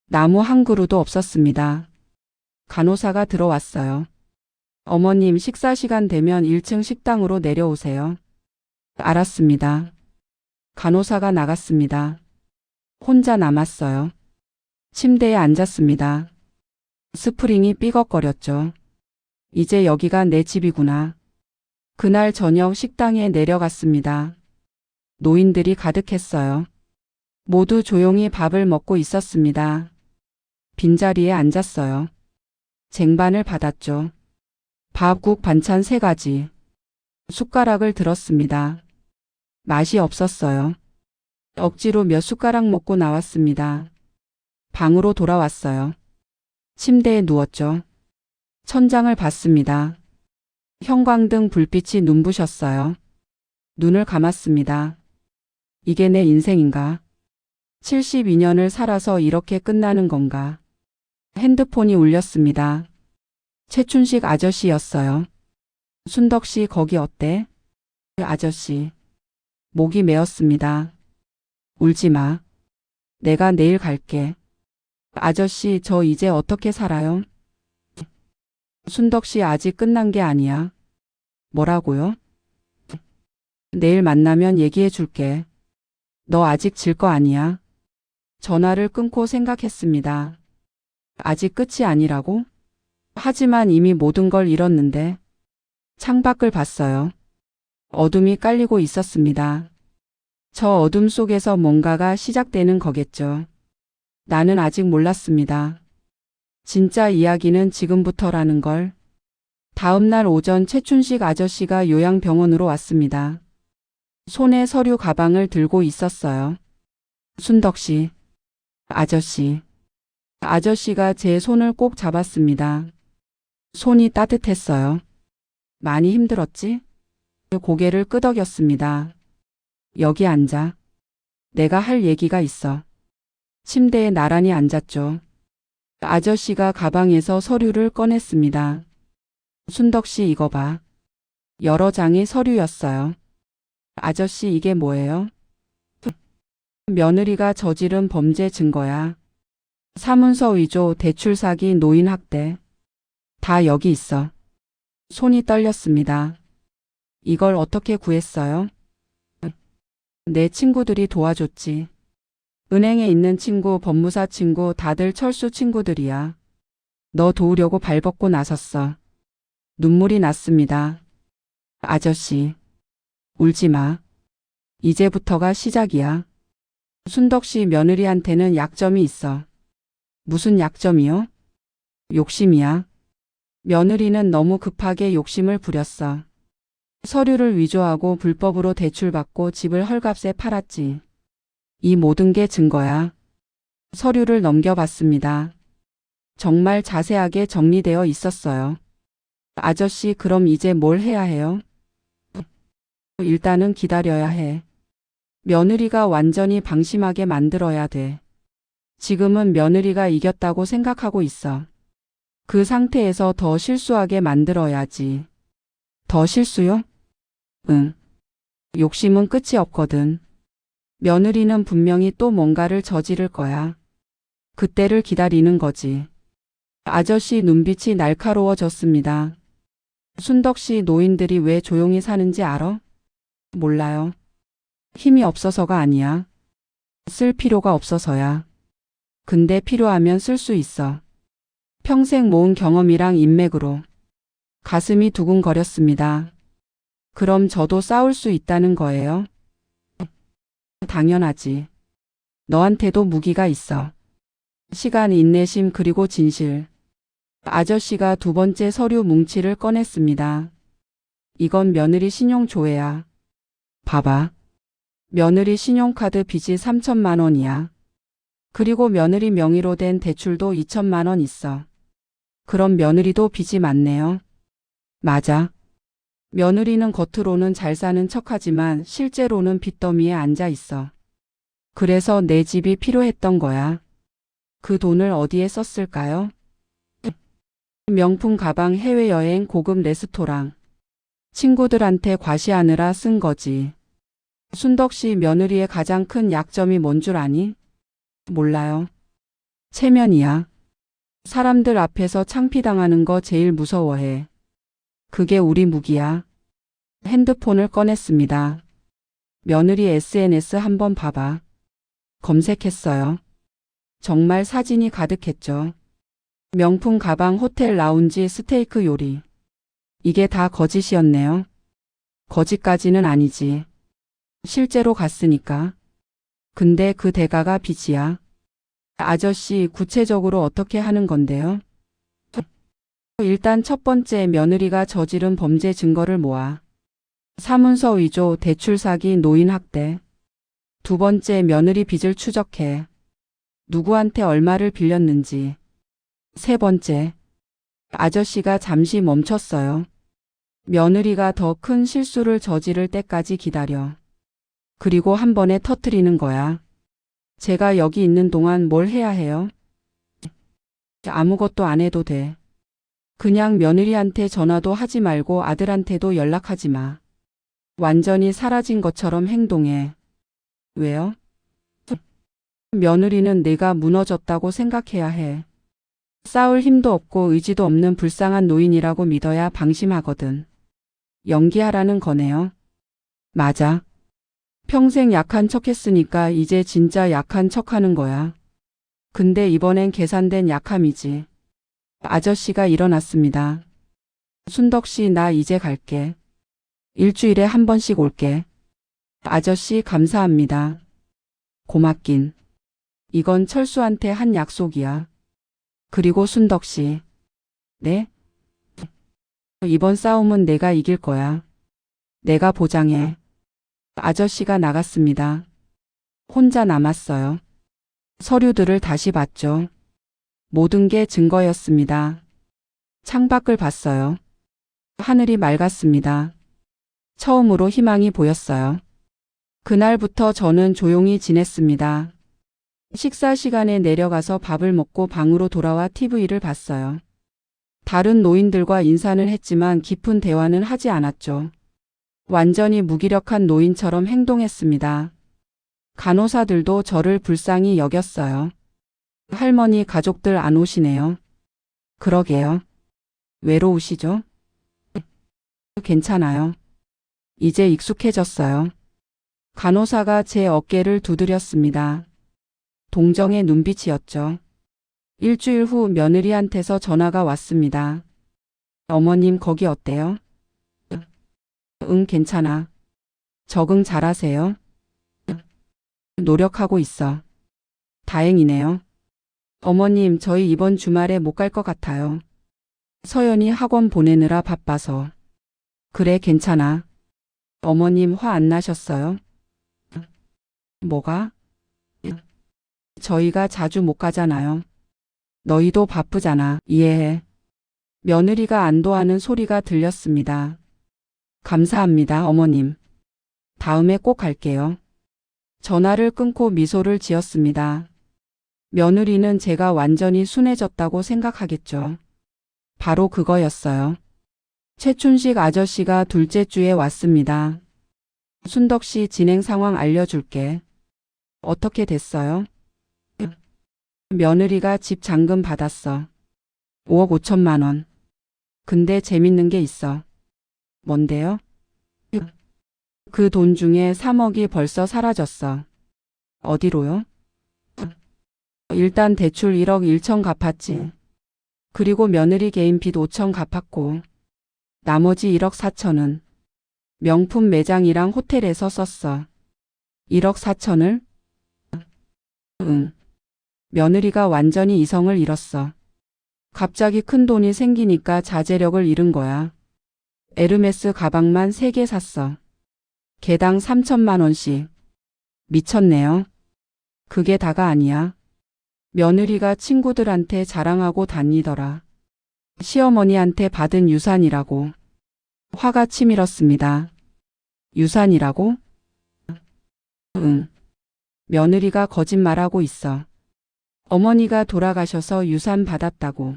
나무 한 그루도 없었습니다. 간호사가 들어왔어요. 어머님 식사 시간 되면 1층 식당으로 내려오세요. 알았습니다. 간호사가 나갔습니다. 혼자 남았어요. 침대에 앉았습니다. 스프링이 삐걱거렸죠. 이제 여기가 내 집이구나. 그날 저녁 식당에 내려갔습니다. 노인들이 가득했어요. 모두 조용히 밥을 먹고 있었습니다. 빈자리에 앉았어요. 쟁반을 받았죠. 밥, 국, 반찬 3가지. 숟가락을 들었습니다. 맛이 없었어요. 억지로 몇 숟가락 먹고 나왔습니다. 방으로 돌아왔어요. 침대에 누웠죠. 천장을 봤습니다. 형광등 불빛이 눈부셨어요. 눈을 감았습니다. 이게 내 인생인가? 72년을 살아서 이렇게 끝나는 건가? 핸드폰이 울렸습니다. 최춘식 아저씨였어요. 순덕 씨 거기 어때? 아저씨. 목이 메었습니다. 울지 마. 내가 내일 갈게. 아저씨 저 이제 어떻게 살아요? 순덕 씨 아직 끝난 게 아니야. 뭐라고요? 내일 만나면 얘기해 줄게. 너 아직 질 거 아니야. 전화를 끊고 생각했습니다. 아직 끝이 아니라고? 하지만 이미 모든 걸 잃었는데. 창밖을 봤어요. 어둠이 깔리고 있었습니다. 저 어둠 속에서 뭔가가 시작되는 거겠죠. 나는 아직 몰랐습니다. 진짜 이야기는 지금부터라는 걸. 다음 날 오전 최춘식 아저씨가 요양병원으로 왔습니다. 손에 서류 가방을 들고 있었어요. 순덕 씨. 아저씨. 아저씨가 제 손을 꼭 잡았습니다. 손이 따뜻했어요. 많이 힘들었지? 고개를 끄덕였습니다. 여기 앉아. 내가 할 얘기가 있어. 침대에 나란히 앉았죠. 아저씨가 가방에서 서류를 꺼냈습니다. 순덕 씨 이거 봐. 여러 장의 서류였어요. 아저씨 이게 뭐예요? 며느리가 저지른 범죄 증거야. 사문서 위조, 대출 사기, 노인 학대. 다 여기 있어. 손이 떨렸습니다. 이걸 어떻게 구했어요? 내 친구들이 도와줬지. 은행에 있는 친구, 법무사 친구, 다들 철수 친구들이야. 너 도우려고 발벗고 나섰어. 눈물이 났습니다. 아저씨, 울지 마. 이제부터가 시작이야. 순덕 씨 며느리한테는 약점이 있어. 무슨 약점이요? 욕심이야. 며느리는 너무 급하게 욕심을 부렸어. 서류를 위조하고 불법으로 대출받고 집을 헐값에 팔았지. 이 모든 게 증거야. 서류를 넘겨봤습니다. 정말 자세하게 정리되어 있었어요. 아저씨, 그럼 이제 뭘 해야 해요? 일단은 기다려야 해. 며느리가 완전히 방심하게 만들어야 돼. 지금은 며느리가 이겼다고 생각하고 있어. 그 상태에서 더 실수하게 만들어야지. 더 실수요? 응. 욕심은 끝이 없거든. 며느리는 분명히 또 뭔가를 저지를 거야. 그때를 기다리는 거지. 아저씨 눈빛이 날카로워졌습니다. 순덕 씨 노인들이 왜 조용히 사는지 알아? 몰라요. 힘이 없어서가 아니야. 쓸 필요가 없어서야. 근데 필요하면 쓸 수 있어. 평생 모은 경험이랑 인맥으로. 가슴이 두근거렸습니다. 그럼 저도 싸울 수 있다는 거예요? 당연하지. 너한테도 무기가 있어. 시간, 인내심, 그리고 진실. 아저씨가 두 번째 서류 뭉치를 꺼냈습니다. 이건 며느리 신용조회야. 봐봐. 며느리 신용카드 빚이 3천만 원이야. 그리고 며느리 명의로 된 대출도 2천만 원 있어. 그럼 며느리도 빚이 많네요. 맞아. 며느리는 겉으로는 잘 사는 척하지만 실제로는 빚더미에 앉아 있어. 그래서 내 집이 필요했던 거야. 그 돈을 어디에 썼을까요? 명품 가방, 해외여행, 고급 레스토랑. 친구들한테 과시하느라 쓴 거지. 순덕 씨 며느리의 가장 큰 약점이 뭔 줄 아니? 몰라요. 체면이야. 사람들 앞에서 창피당하는 거 제일 무서워해. 그게 우리 무기야. 핸드폰을 꺼냈습니다. 며느리 SNS 한번 봐봐. 검색했어요. 정말 사진이 가득했죠. 명품 가방, 호텔 라운지, 스테이크 요리. 이게 다 거짓이었네요. 거짓까지는 아니지. 실제로 갔으니까. 근데 그 대가가 빚이야. 아저씨, 구체적으로 어떻게 하는 건데요? 일단 첫 번째, 며느리가 저지른 범죄 증거를 모아. 사문서 위조, 대출 사기, 노인 학대. 두 번째, 며느리 빚을 추적해. 누구한테 얼마를 빌렸는지. 세 번째, 아저씨가 잠시 멈췄어요. 며느리가 더 큰 실수를 저지를 때까지 기다려. 그리고 한 번에 터뜨리는 거야. 제가 여기 있는 동안 뭘 해야 해요? 아무것도 안 해도 돼. 그냥 며느리한테 전화도 하지 말고 아들한테도 연락하지 마. 완전히 사라진 것처럼 행동해. 왜요? 며느리는 내가 무너졌다고 생각해야 해. 싸울 힘도 없고 의지도 없는 불쌍한 노인이라고 믿어야 방심하거든. 연기하라는 거네요. 맞아. 평생 약한 척 했으니까 이제 진짜 약한 척 하는 거야. 근데 이번엔 계산된 약함이지. 아저씨가 일어났습니다. 순덕 씨, 나 이제 갈게. 일주일에 한 번씩 올게. 아저씨, 감사합니다. 고맙긴. 이건 철수한테 한 약속이야. 그리고 순덕 씨. 네? 이번 싸움은 내가 이길 거야. 내가 보장해. 아저씨가 나갔습니다. 혼자 남았어요. 서류들을 다시 봤죠. 모든 게 증거였습니다. 창밖을 봤어요. 하늘이 맑았습니다. 처음으로 희망이 보였어요. 그날부터 저는 조용히 지냈습니다. 식사 시간에 내려가서 밥을 먹고 방으로 돌아와 TV를 봤어요. 다른 노인들과 인사는 했지만 깊은 대화는 하지 않았죠. 완전히 무기력한 노인처럼 행동했습니다. 간호사들도 저를 불쌍히 여겼어요. 할머니, 가족들 안 오시네요. 그러게요. 외로우시죠? 괜찮아요. 이제 익숙해졌어요. 간호사가 제 어깨를 두드렸습니다. 동정의 눈빛이었죠. 일주일 후 며느리한테서 전화가 왔습니다. 어머님 거기 어때요? 응, 괜찮아. 적응 잘하세요? 노력하고 있어. 다행이네요. 어머님, 저희 이번 주말에 못 갈 것 같아요. 서연이 학원 보내느라 바빠서. 그래, 괜찮아. 어머님 화 안 나셨어요? 뭐가? 저희가 자주 못 가잖아요. 너희도 바쁘잖아. 이해해. 며느리가 안도하는 소리가 들렸습니다. 감사합니다, 어머님. 다음에 꼭 갈게요. 전화를 끊고 미소를 지었습니다. 며느리는 제가 완전히 순해졌다고 생각하겠죠. 바로 그거였어요. 최춘식 아저씨가 둘째 주에 왔습니다. 순덕 씨 진행 상황 알려줄게. 어떻게 됐어요? 며느리가 집 잔금 받았어. 5억 5천만 원. 근데 재밌는 게 있어. 뭔데요? 그 돈 중에 3억이 벌써 사라졌어. 어디로요? 일단 대출 1억 1천 갚았지. 그리고 며느리 개인 빚 5천 갚았고 나머지 1억 4천은 명품 매장이랑 호텔에서 썼어. 1억 4천을? 응. 며느리가 완전히 이성을 잃었어. 갑자기 큰 돈이 생기니까 자제력을 잃은 거야. 에르메스 가방만 3개 샀어. 개당 3천만 원씩. 미쳤네요. 그게 다가 아니야. 며느리가 친구들한테 자랑하고 다니더라. 시어머니한테 받은 유산이라고. 화가 치밀었습니다. 유산이라고? 응. 며느리가 거짓말하고 있어. 어머니가 돌아가셔서 유산 받았다고.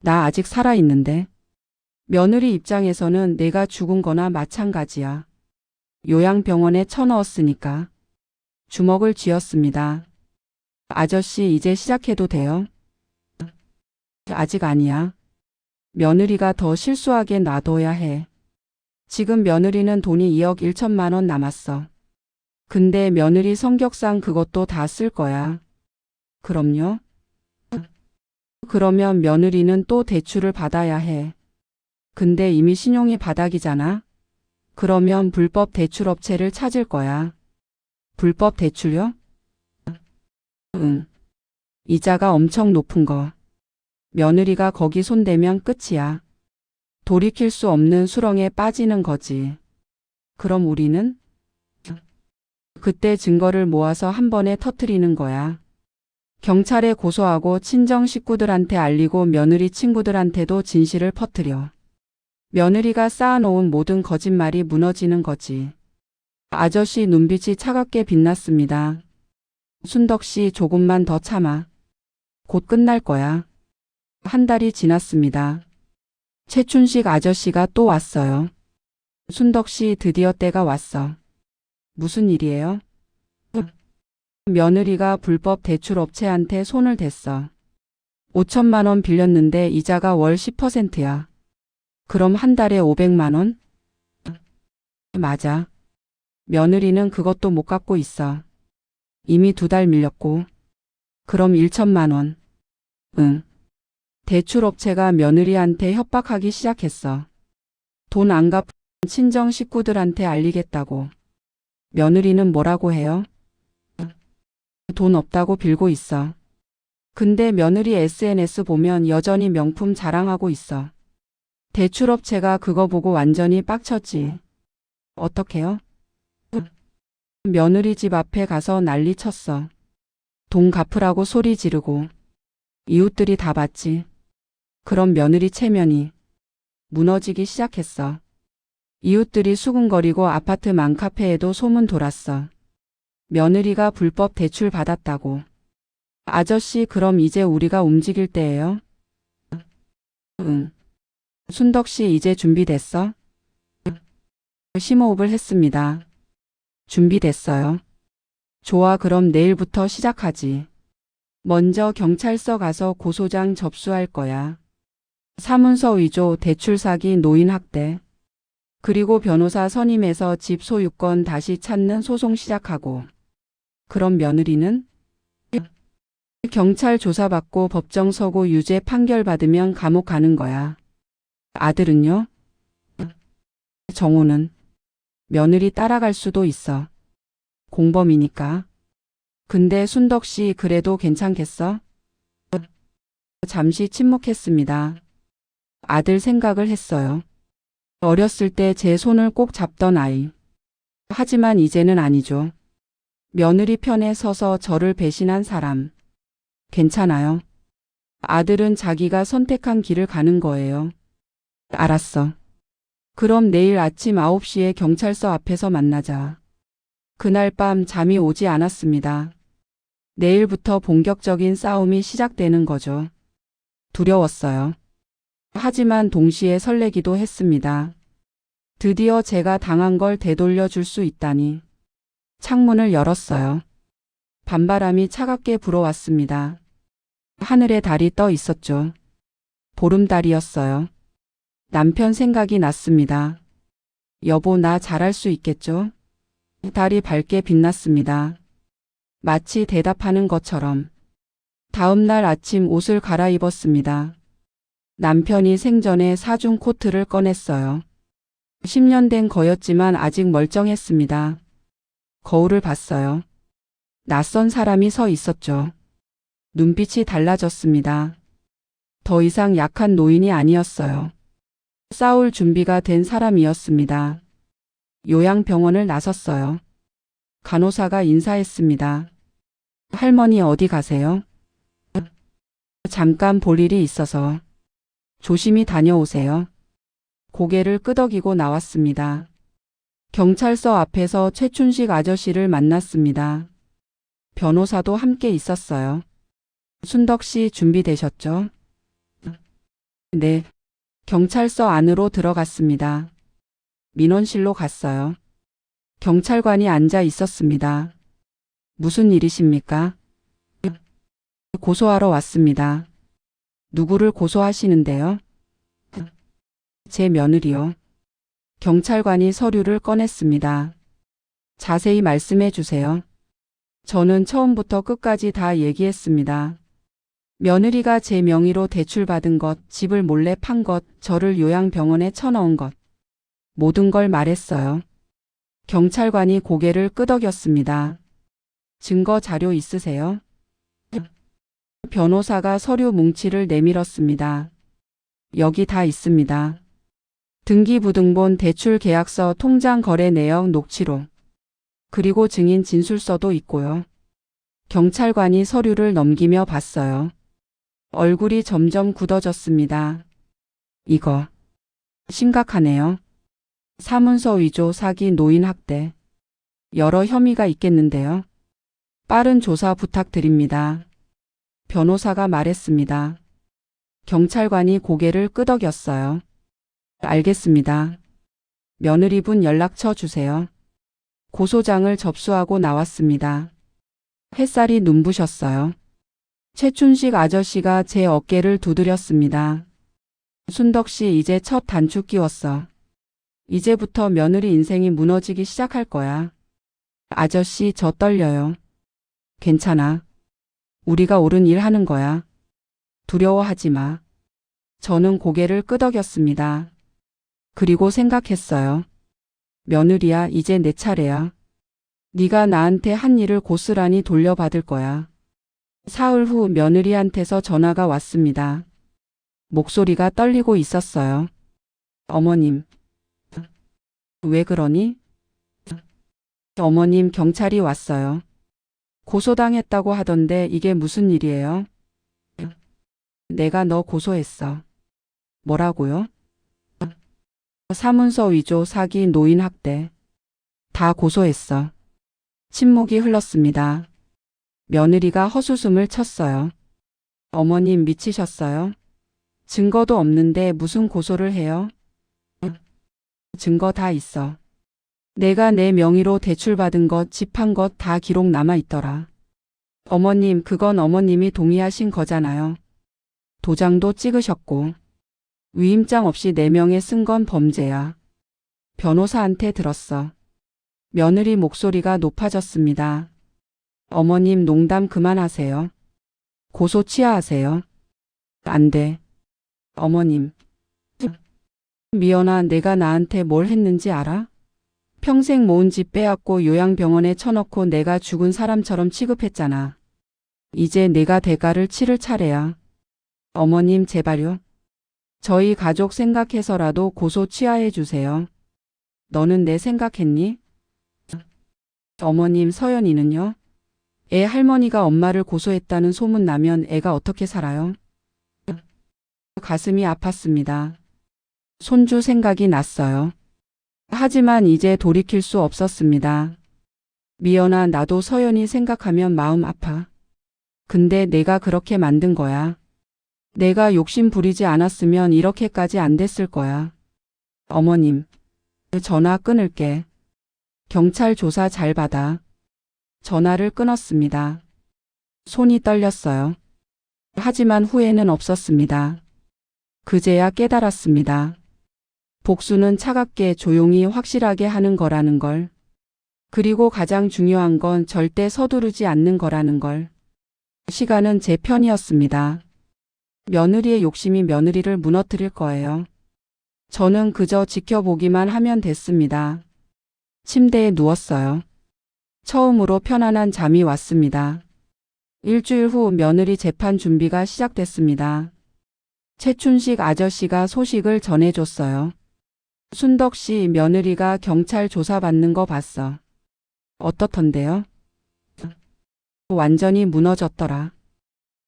나 아직 살아있는데. 며느리 입장에서는 내가 죽은 거나 마찬가지야. 요양병원에 쳐넣었으니까. 주먹을 쥐었습니다. 아저씨 이제 시작해도 돼요? 아직 아니야. 며느리가 더 실수하게 놔둬야 해. 지금 며느리는 돈이 2억 1천만 원 남았어. 근데 며느리 성격상 그것도 다 쓸 거야. 그럼요? 그러면 며느리는 또 대출을 받아야 해. 근데 이미 신용이 바닥이잖아. 그러면 불법 대출업체를 찾을 거야. 불법 대출요? 응. 이자가 엄청 높은 거. 며느리가 거기 손대면 끝이야. 돌이킬 수 없는 수렁에 빠지는 거지. 그럼 우리는? 그때 증거를 모아서 한 번에 터트리는 거야. 경찰에 고소하고 친정 식구들한테 알리고 며느리 친구들한테도 진실을 퍼뜨려. 며느리가 쌓아놓은 모든 거짓말이 무너지는 거지. 아저씨 눈빛이 차갑게 빛났습니다. 순덕 씨 조금만 더 참아. 곧 끝날 거야. 한 달이 지났습니다. 최춘식 아저씨가 또 왔어요. 순덕 씨 드디어 때가 왔어. 무슨 일이에요? 며느리가 불법 대출업체한테 손을 댔어. 5천만 원 빌렸는데 이자가 월 10%야. 그럼 한 달에 500만 원? 맞아. 며느리는 그것도 못 갚고 있어. 이미 2달 밀렸고. 그럼 1천만 원. 응. 대출업체가 며느리한테 협박하기 시작했어. 돈 안 갚으면 친정 식구들한테 알리겠다고. 며느리는 뭐라고 해요? 돈 없다고 빌고 있어. 근데 며느리 SNS 보면 여전히 명품 자랑하고 있어. 대출업체가 그거 보고 완전히 빡쳤지. 어떡해요? 며느리 집 앞에 가서 난리 쳤어. 돈 갚으라고 소리 지르고. 이웃들이 다 봤지. 그럼 며느리 체면이 무너지기 시작했어. 이웃들이 수군거리고 아파트 맘카페에도 소문 돌았어. 며느리가 불법 대출 받았다고. 아저씨 그럼 이제 우리가 움직일 때예요? 응. 순덕 씨 이제 준비됐어? 심호흡을 했습니다. 준비됐어요. 좋아 그럼 내일부터 시작하지. 먼저 경찰서 가서 고소장 접수할 거야. 사문서 위조, 대출 사기, 노인 학대. 그리고 변호사 선임해서 집 소유권 다시 찾는 소송 시작하고. 그럼 며느리는? 경찰 조사받고 법정 서고 유죄 판결 받으면 감옥 가는 거야. 아들은요? 정호는 며느리 따라갈 수도 있어. 공범이니까. 근데 순덕 씨 그래도 괜찮겠어? 잠시 침묵했습니다. 아들 생각을 했어요. 어렸을 때 제 손을 꼭 잡던 아이. 하지만 이제는 아니죠. 며느리 편에 서서 저를 배신한 사람. 괜찮아요. 아들은 자기가 선택한 길을 가는 거예요. 알았어. 그럼 내일 아침 9시에 경찰서 앞에서 만나자. 그날 밤 잠이 오지 않았습니다. 내일부터 본격적인 싸움이 시작되는 거죠. 두려웠어요. 하지만 동시에 설레기도 했습니다. 드디어 제가 당한 걸 되돌려 줄 수 있다니. 창문을 열었어요. 밤바람이 차갑게 불어왔습니다. 하늘에 달이 떠 있었죠. 보름달이었어요. 남편 생각이 났습니다. 여보, 나 잘할 수 있겠죠? 달이 밝게 빛났습니다. 마치 대답하는 것처럼. 다음 날 아침 옷을 갈아입었습니다. 남편이 생전에 사준 코트를 꺼냈어요. 10년 된 거였지만 아직 멀쩡했습니다. 거울을 봤어요. 낯선 사람이 서 있었죠. 눈빛이 달라졌습니다. 더 이상 약한 노인이 아니었어요. 싸울 준비가 된 사람이었습니다. 요양병원을 나섰어요. 간호사가 인사했습니다. 할머니 어디 가세요? 잠깐 볼 일이 있어서. 조심히 다녀오세요. 고개를 끄덕이고 나왔습니다. 경찰서 앞에서 최춘식 아저씨를 만났습니다. 변호사도 함께 있었어요. 순덕 씨 준비되셨죠? 네. 경찰서 안으로 들어갔습니다. 민원실로 갔어요. 경찰관이 앉아 있었습니다. 무슨 일이십니까? 고소하러 왔습니다. 누구를 고소하시는데요? 제 며느리요. 경찰관이 서류를 꺼냈습니다. 자세히 말씀해 주세요. 저는 처음부터 끝까지 다 얘기했습니다. 며느리가 제 명의로 대출받은 것, 집을 몰래 판 것, 저를 요양병원에 쳐넣은 것. 모든 걸 말했어요. 경찰관이 고개를 끄덕였습니다. 증거 자료 있으세요? 변호사가 서류 뭉치를 내밀었습니다. 여기 다 있습니다. 등기부등본, 대출계약서, 통장 거래 내역, 녹취록. 그리고 증인 진술서도 있고요. 경찰관이 서류를 넘기며 봤어요. 얼굴이 점점 굳어졌습니다. 이거 심각하네요. 사문서 위조, 사기, 노인 학대. 여러 혐의가 있겠는데요. 빠른 조사 부탁드립니다. 변호사가 말했습니다. 경찰관이 고개를 끄덕였어요. 알겠습니다. 며느리분 연락처 주세요. 고소장을 접수하고 나왔습니다. 햇살이 눈부셨어요. 최춘식 아저씨가 제 어깨를 두드렸습니다. 순덕 씨 이제 첫 단추 끼웠어. 이제부터 며느리 인생이 무너지기 시작할 거야. 아저씨 저 떨려요. 괜찮아. 우리가 옳은 일 하는 거야. 두려워하지 마. 저는 고개를 끄덕였습니다. 그리고 생각했어요. 며느리야, 이제 내 차례야. 네가 나한테 한 일을 고스란히 돌려받을 거야. 사흘 후 며느리한테서 전화가 왔습니다. 목소리가 떨리고 있었어요. 어머님. 왜 그러니? 어머님, 경찰이 왔어요. 고소당했다고 하던데 이게 무슨 일이에요? 내가 너 고소했어. 뭐라고요? 사문서 위조, 사기, 노인 학대. 다 고소했어. 침묵이 흘렀습니다. 며느리가 헛웃음을 쳤어요. 어머님 미치셨어요? 증거도 없는데 무슨 고소를 해요? 증거 다 있어. 내가 내 명의로 대출받은 것, 집 판 것 다 기록 남아있더라. 어머님, 그건 어머님이 동의하신 거잖아요. 도장도 찍으셨고. 위임장 없이 내 명에 쓴 건 범죄야. 변호사한테 들었어. 며느리 목소리가 높아졌습니다. 어머님, 농담 그만하세요. 고소 취하하세요. 안 돼. 어머님. 미연아, 내가 나한테 뭘 했는지 알아? 평생 모은 집 빼앗고 요양병원에 쳐넣고 내가 죽은 사람처럼 취급했잖아. 이제 내가 대가를 치를 차례야. 어머님, 제발요. 저희 가족 생각해서라도 고소 취하해 주세요. 너는 내 생각했니? 어머님, 서연이는요? 애 할머니가 엄마를 고소했다는 소문 나면 애가 어떻게 살아요? 가슴이 아팠습니다. 손주 생각이 났어요. 하지만 이제 돌이킬 수 없었습니다. 미연아, 나도 서연이 생각하면 마음 아파. 근데 내가 그렇게 만든 거야. 내가 욕심 부리지 않았으면 이렇게까지 안 됐을 거야. 어머님, 전화 끊을게. 경찰 조사 잘 받아. 전화를 끊었습니다. 손이 떨렸어요. 하지만 후회는 없었습니다. 그제야 깨달았습니다. 복수는 차갑게 조용히 확실하게 하는 거라는 걸. 그리고 가장 중요한 건 절대 서두르지 않는 거라는 걸. 시간은 제 편이었습니다. 며느리의 욕심이 며느리를 무너뜨릴 거예요. 저는 그저 지켜보기만 하면 됐습니다. 침대에 누웠어요. 처음으로 편안한 잠이 왔습니다. 일주일 후 며느리 재판 준비가 시작됐습니다. 최춘식 아저씨가 소식을 전해줬어요. 순덕 씨, 며느리가 경찰 조사받는 거 봤어. 어떻던데요? 완전히 무너졌더라.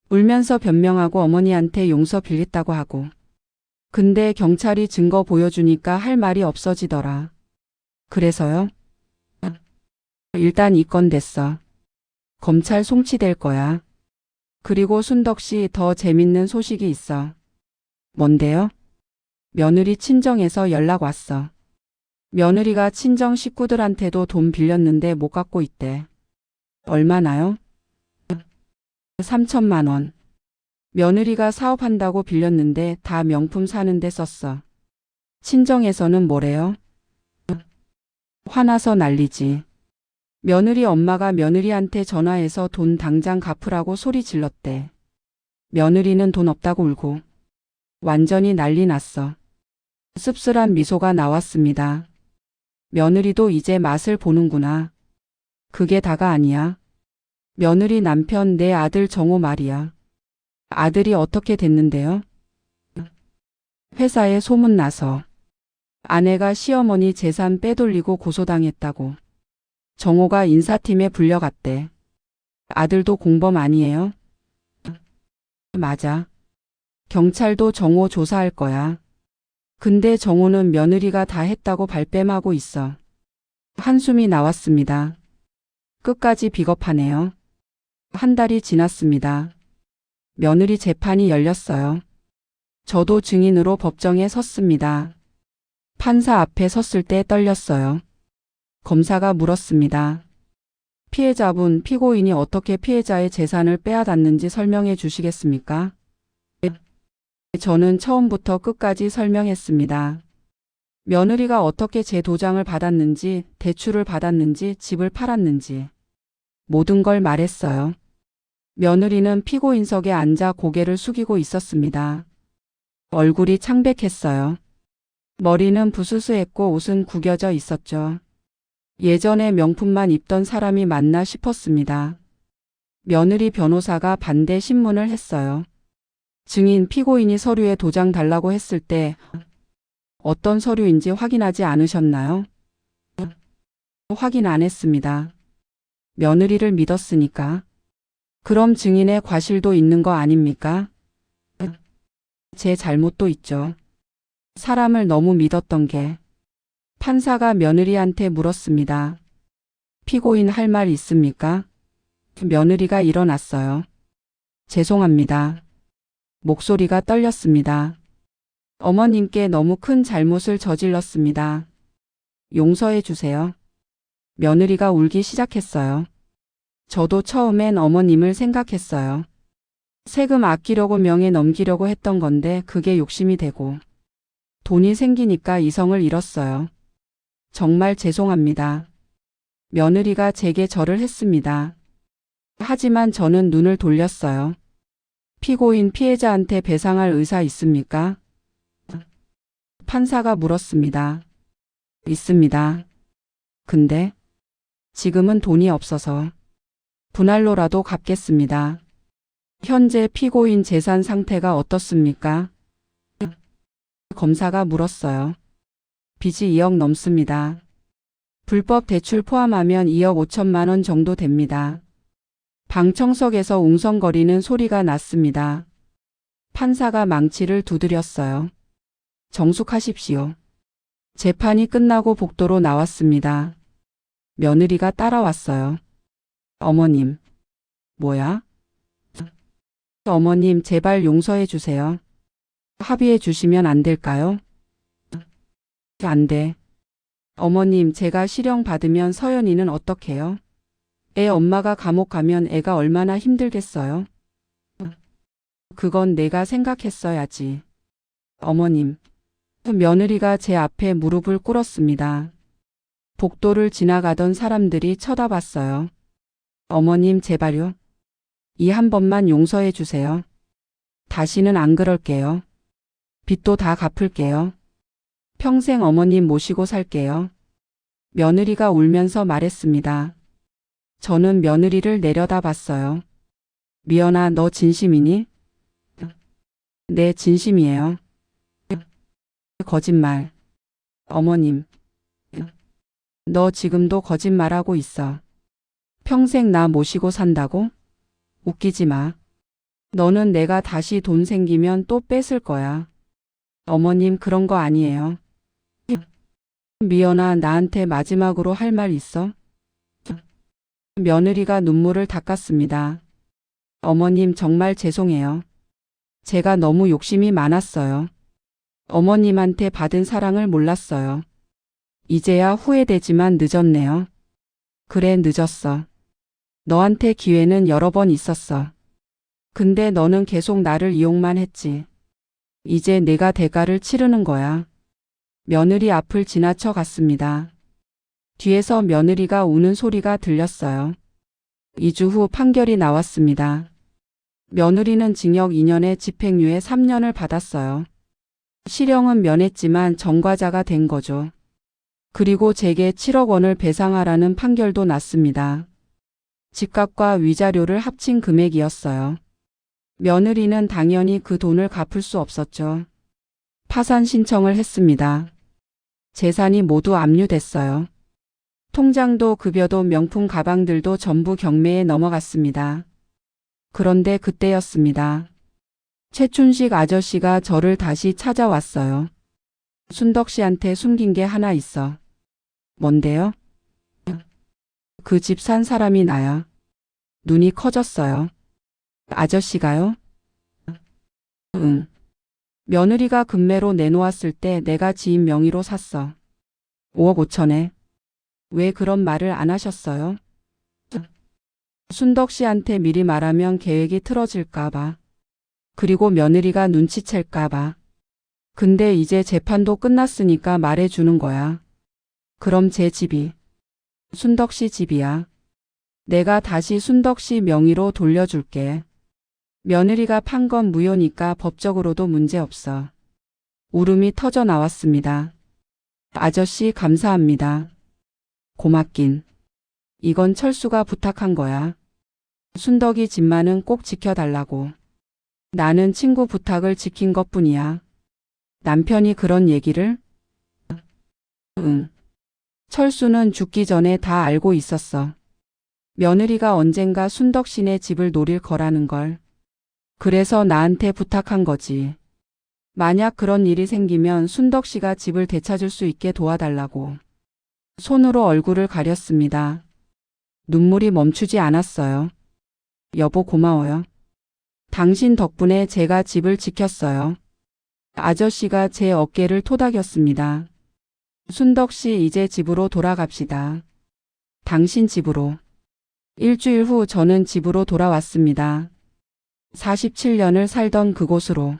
울면서 변명하고 어머니한테 용서 빌렸다고 하고. 근데 경찰이 증거 보여주니까 할 말이 없어지더라. 그래서요? 일단 입건됐어. 검찰 송치될 거야. 그리고 순덕 씨, 더 재밌는 소식이 있어. 뭔데요? 며느리 친정에서 연락 왔어. 며느리가 친정 식구들한테도 돈 빌렸는데 못 갚고 있대. 얼마나요? 3천만 원. 며느리가 사업한다고 빌렸는데 다 명품 사는데 썼어. 친정에서는 뭐래요? 화나서 난리지. 며느리 엄마가 며느리한테 전화해서 돈 당장 갚으라고 소리 질렀대. 며느리는 돈 없다고 울고. 완전히 난리 났어. 씁쓸한 미소가 나왔습니다. 며느리도 이제 맛을 보는구나. 그게 다가 아니야. 며느리 남편, 내 아들 정호 말이야. 아들이 어떻게 됐는데요? 회사에 소문나서 아내가 시어머니 재산 빼돌리고 고소당했다고. 정호가 인사팀에 불려갔대. 아들도 공범 아니에요? 맞아. 경찰도 정호 조사할 거야. 근데 정호는 며느리가 다 했다고 발뺌하고 있어. 한숨이 나왔습니다. 끝까지 비겁하네요. 한 달이 지났습니다. 며느리 재판이 열렸어요. 저도 증인으로 법정에 섰습니다. 판사 앞에 섰을 때 떨렸어요. 검사가 물었습니다. 피해자분, 피고인이 어떻게 피해자의 재산을 빼앗았는지 설명해 주시겠습니까? 저는 처음부터 끝까지 설명했습니다. 며느리가 어떻게 제 도장을 받았는지, 대출을 받았는지, 집을 팔았는지 모든 걸 말했어요. 며느리는 피고인석에 앉아 고개를 숙이고 있었습니다. 얼굴이 창백했어요. 머리는 부스스했고 옷은 구겨져 있었죠. 예전에 명품만 입던 사람이 맞나 싶었습니다. 며느리 변호사가 반대 신문을 했어요. 증인 피고인이 서류에 도장 달라고 했을 때 어떤 서류인지 확인하지 않으셨나요? 확인 안 했습니다. 며느리를 믿었으니까. 그럼 증인의 과실도 있는 거 아닙니까? 제 잘못도 있죠. 사람을 너무 믿었던 게. 판사가 며느리한테 물었습니다. 피고인 할 말 있습니까? 며느리가 일어났어요. 죄송합니다. 목소리가 떨렸습니다. 어머님께 너무 큰 잘못을 저질렀습니다. 용서해 주세요. 며느리가 울기 시작했어요. 저도 처음엔 어머님을 생각했어요. 세금 아끼려고 명예 넘기려고 했던 건데 그게 욕심이 되고 돈이 생기니까 이성을 잃었어요. 정말 죄송합니다. 며느리가 제게 절을 했습니다. 하지만 저는 눈을 돌렸어요. 피고인 피해자한테 배상할 의사 있습니까? 판사가 물었습니다. 있습니다. 근데 지금은 돈이 없어서 분할로라도 갚겠습니다. 현재 피고인 재산 상태가 어떻습니까? 검사가 물었어요. 빚이 2억 넘습니다. 불법 대출 포함하면 2억 5천만 원 정도 됩니다. 방 청석에서 웅성거리는 소리가 났습니다. 판사가 망치를 두드렸어요. 정숙하십시오. 재판이 끝나고 복도로 나왔습니다. 며느리가 따라왔어요. 어머님. 뭐야? 어머님, 제발 용서해 주세요. 합의해 주시면 안 될까요? 안 돼. 어머님, 제가 실형 받으면 서연이는 어떡해요? 애 엄마가 감옥 가면 애가 얼마나 힘들겠어요? 그건 내가 생각했어야지. 어머님. 며느리가 제 앞에 무릎을 꿇었습니다. 복도를 지나가던 사람들이 쳐다봤어요. 어머님, 제발요. 이 한 번만 용서해 주세요. 다시는 안 그럴게요. 빚도 다 갚을게요. 평생 어머님 모시고 살게요. 며느리가 울면서 말했습니다. 저는 며느리를 내려다봤어요. 미연아, 너 진심이니? 네, 진심이에요. 거짓말. 어머님. 너 지금도 거짓말하고 있어. 평생 나 모시고 산다고? 웃기지 마. 너는 내가 다시 돈 생기면 또 뺏을 거야. 어머님, 그런 거 아니에요. 미연아, 나한테 마지막으로 할 말 있어? 며느리가 눈물을 닦았습니다. 어머님, 정말 죄송해요. 제가 너무 욕심이 많았어요. 어머님한테 받은 사랑을 몰랐어요. 이제야 후회되지만 늦었네요. 그래, 늦었어. 너한테 기회는 여러 번 있었어. 근데 너는 계속 나를 이용만 했지. 이제 내가 대가를 치르는 거야. 며느리 앞을 지나쳐 갔습니다. 뒤에서 며느리가 우는 소리가 들렸어요. 2주 후 판결이 나왔습니다. 며느리는 징역 2년에 집행유예 3년을 받았어요. 실형은 면했지만 전과자가 된 거죠. 그리고 제게 7억 원을 배상하라는 판결도 났습니다. 집값과 위자료를 합친 금액이었어요. 며느리는 당연히 그 돈을 갚을 수 없었죠. 파산 신청을 했습니다. 재산이 모두 압류됐어요. 통장도 급여도 명품 가방들도 전부 경매에 넘어갔습니다. 그런데 그때였습니다. 최춘식 아저씨가 저를 다시 찾아왔어요. 순덕 씨한테 숨긴 게 하나 있어. 뭔데요? 그 집 산 사람이 나야. 눈이 커졌어요. 아저씨가요? 응. 며느리가 금매로 내놓았을 때 내가 지인 명의로 샀어. 5억 5천에. 왜 그런 말을 안 하셨어요? 순덕 씨한테 미리 말하면 계획이 틀어질까 봐. 그리고 며느리가 눈치챌까 봐. 근데 이제 재판도 끝났으니까 말해주는 거야. 그럼 제 집이 순덕 씨 집이야. 내가 다시 순덕 씨 명의로 돌려줄게. 며느리가 판 건 무효니까 법적으로도 문제 없어. 울음이 터져 나왔습니다. 아저씨, 감사합니다. 고맙긴. 이건 철수가 부탁한 거야. 순덕이 집만은 꼭 지켜달라고. 나는 친구 부탁을 지킨 것뿐이야. 남편이 그런 얘기를? 응. 철수는 죽기 전에 다 알고 있었어. 며느리가 언젠가 순덕 씨네 집을 노릴 거라는 걸. 그래서 나한테 부탁한 거지. 만약 그런 일이 생기면 순덕 씨가 집을 되찾을 수 있게 도와달라고. 손으로 얼굴을 가렸습니다. 눈물이 멈추지 않았어요. 여보, 고마워요. 당신 덕분에 제가 집을 지켰어요. 아저씨가 제 어깨를 토닥였습니다. 순덕 씨, 이제 집으로 돌아갑시다. 당신 집으로. 일주일 후 저는 집으로 돌아왔습니다. 47년을 살던 그곳으로.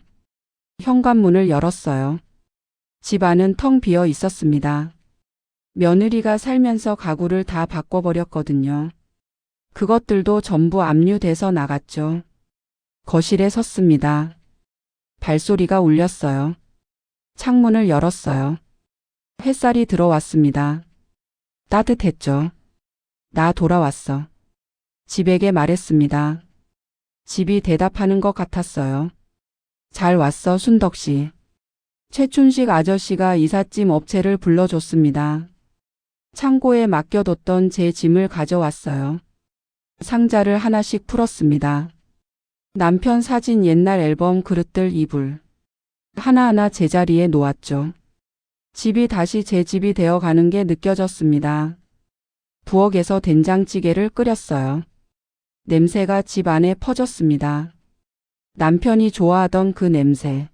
현관문을 열었어요. 집 안은 텅 비어 있었습니다. 며느리가 살면서 가구를 다 바꿔버렸거든요. 그것들도 전부 압류돼서 나갔죠. 거실에 섰습니다. 발소리가 울렸어요. 창문을 열었어요. 햇살이 들어왔습니다. 따뜻했죠. 나 돌아왔어. 집에게 말했습니다. 집이 대답하는 것 같았어요. 잘 왔어, 순덕 씨. 최춘식 아저씨가 이삿짐 업체를 불러줬습니다. 창고에 맡겨뒀던 제 짐을 가져왔어요. 상자를 하나씩 풀었습니다. 남편 사진, 옛날 앨범, 그릇들, 이불. 하나하나 제자리에 놓았죠. 집이 다시 제 집이 되어가는 게 느껴졌습니다. 부엌에서 된장찌개를 끓였어요. 냄새가 집 안에 퍼졌습니다. 남편이 좋아하던 그 냄새.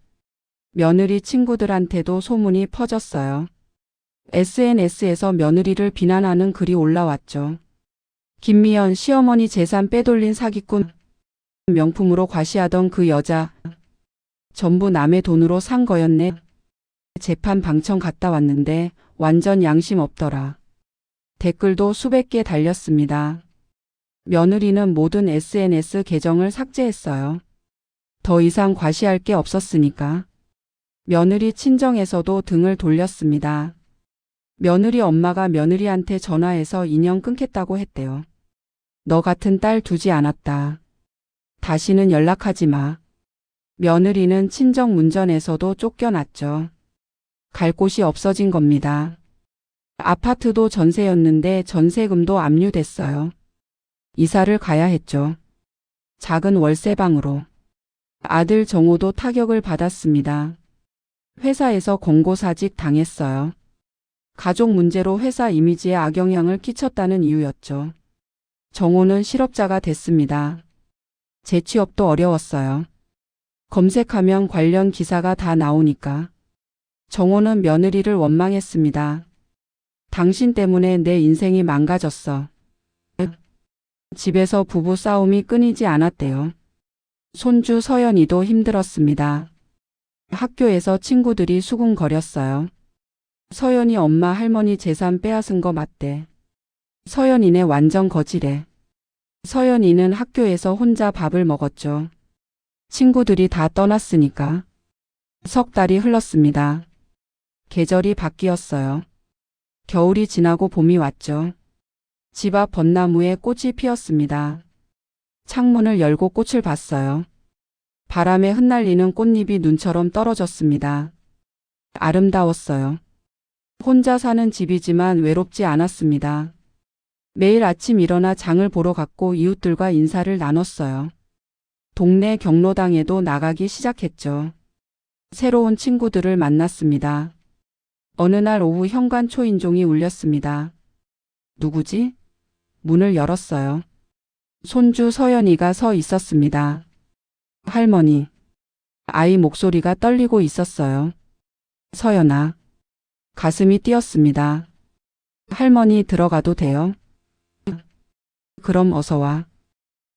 며느리 친구들한테도 소문이 퍼졌어요. SNS에서 며느리를 비난하는 글이 올라왔죠. 김미연 시어머니 재산 빼돌린 사기꾼. 명품으로 과시하던 그 여자. 전부 남의 돈으로 산 거였네. 재판 방청 갔다 왔는데 완전 양심 없더라. 댓글도 수백 개 달렸습니다. 며느리는 모든 SNS 계정을 삭제했어요. 더 이상 과시할 게 없었으니까. 며느리 친정에서도 등을 돌렸습니다. 며느리 엄마가 며느리한테 전화해서 인연 끊겠다고 했대요. 너 같은 딸 두지 않았다. 다시는 연락하지 마. 며느리는 친정 문전에서도 쫓겨났죠. 갈 곳이 없어진 겁니다. 아파트도 전세였는데 전세금도 압류됐어요. 이사를 가야 했죠. 작은 월세방으로. 아들 정호도 타격을 받았습니다. 회사에서 권고사직 당했어요. 가족 문제로 회사 이미지에 악영향을 끼쳤다는 이유였죠. 정호는 실업자가 됐습니다. 재취업도 어려웠어요. 검색하면 관련 기사가 다 나오니까. 정호는 며느리를 원망했습니다. 당신 때문에 내 인생이 망가졌어. 집에서 부부 싸움이 끊이지 않았대요. 손주 서연이도 힘들었습니다. 학교에서 친구들이 수군거렸어요. 서연이 엄마 할머니 재산 빼앗은 거 맞대. 서연이네 완전 거지래. 서연이는 학교에서 혼자 밥을 먹었죠. 친구들이 다 떠났으니까. 석 달이 흘렀습니다. 계절이 바뀌었어요. 겨울이 지나고 봄이 왔죠. 집 앞 벚나무에 꽃이 피었습니다. 창문을 열고 꽃을 봤어요. 바람에 흩날리는 꽃잎이 눈처럼 떨어졌습니다. 아름다웠어요. 혼자 사는 집이지만 외롭지 않았습니다. 매일 아침 일어나 장을 보러 갔고 이웃들과 인사를 나눴어요. 동네 경로당에도 나가기 시작했죠. 새로운 친구들을 만났습니다. 어느 날 오후 현관 초인종이 울렸습니다. 누구지? 문을 열었어요. 손주 서연이가 서 있었습니다. 할머니. 아이 목소리가 떨리고 있었어요. 서연아. 가슴이 뛰었습니다. 할머니 들어가도 돼요? 그럼 어서 와.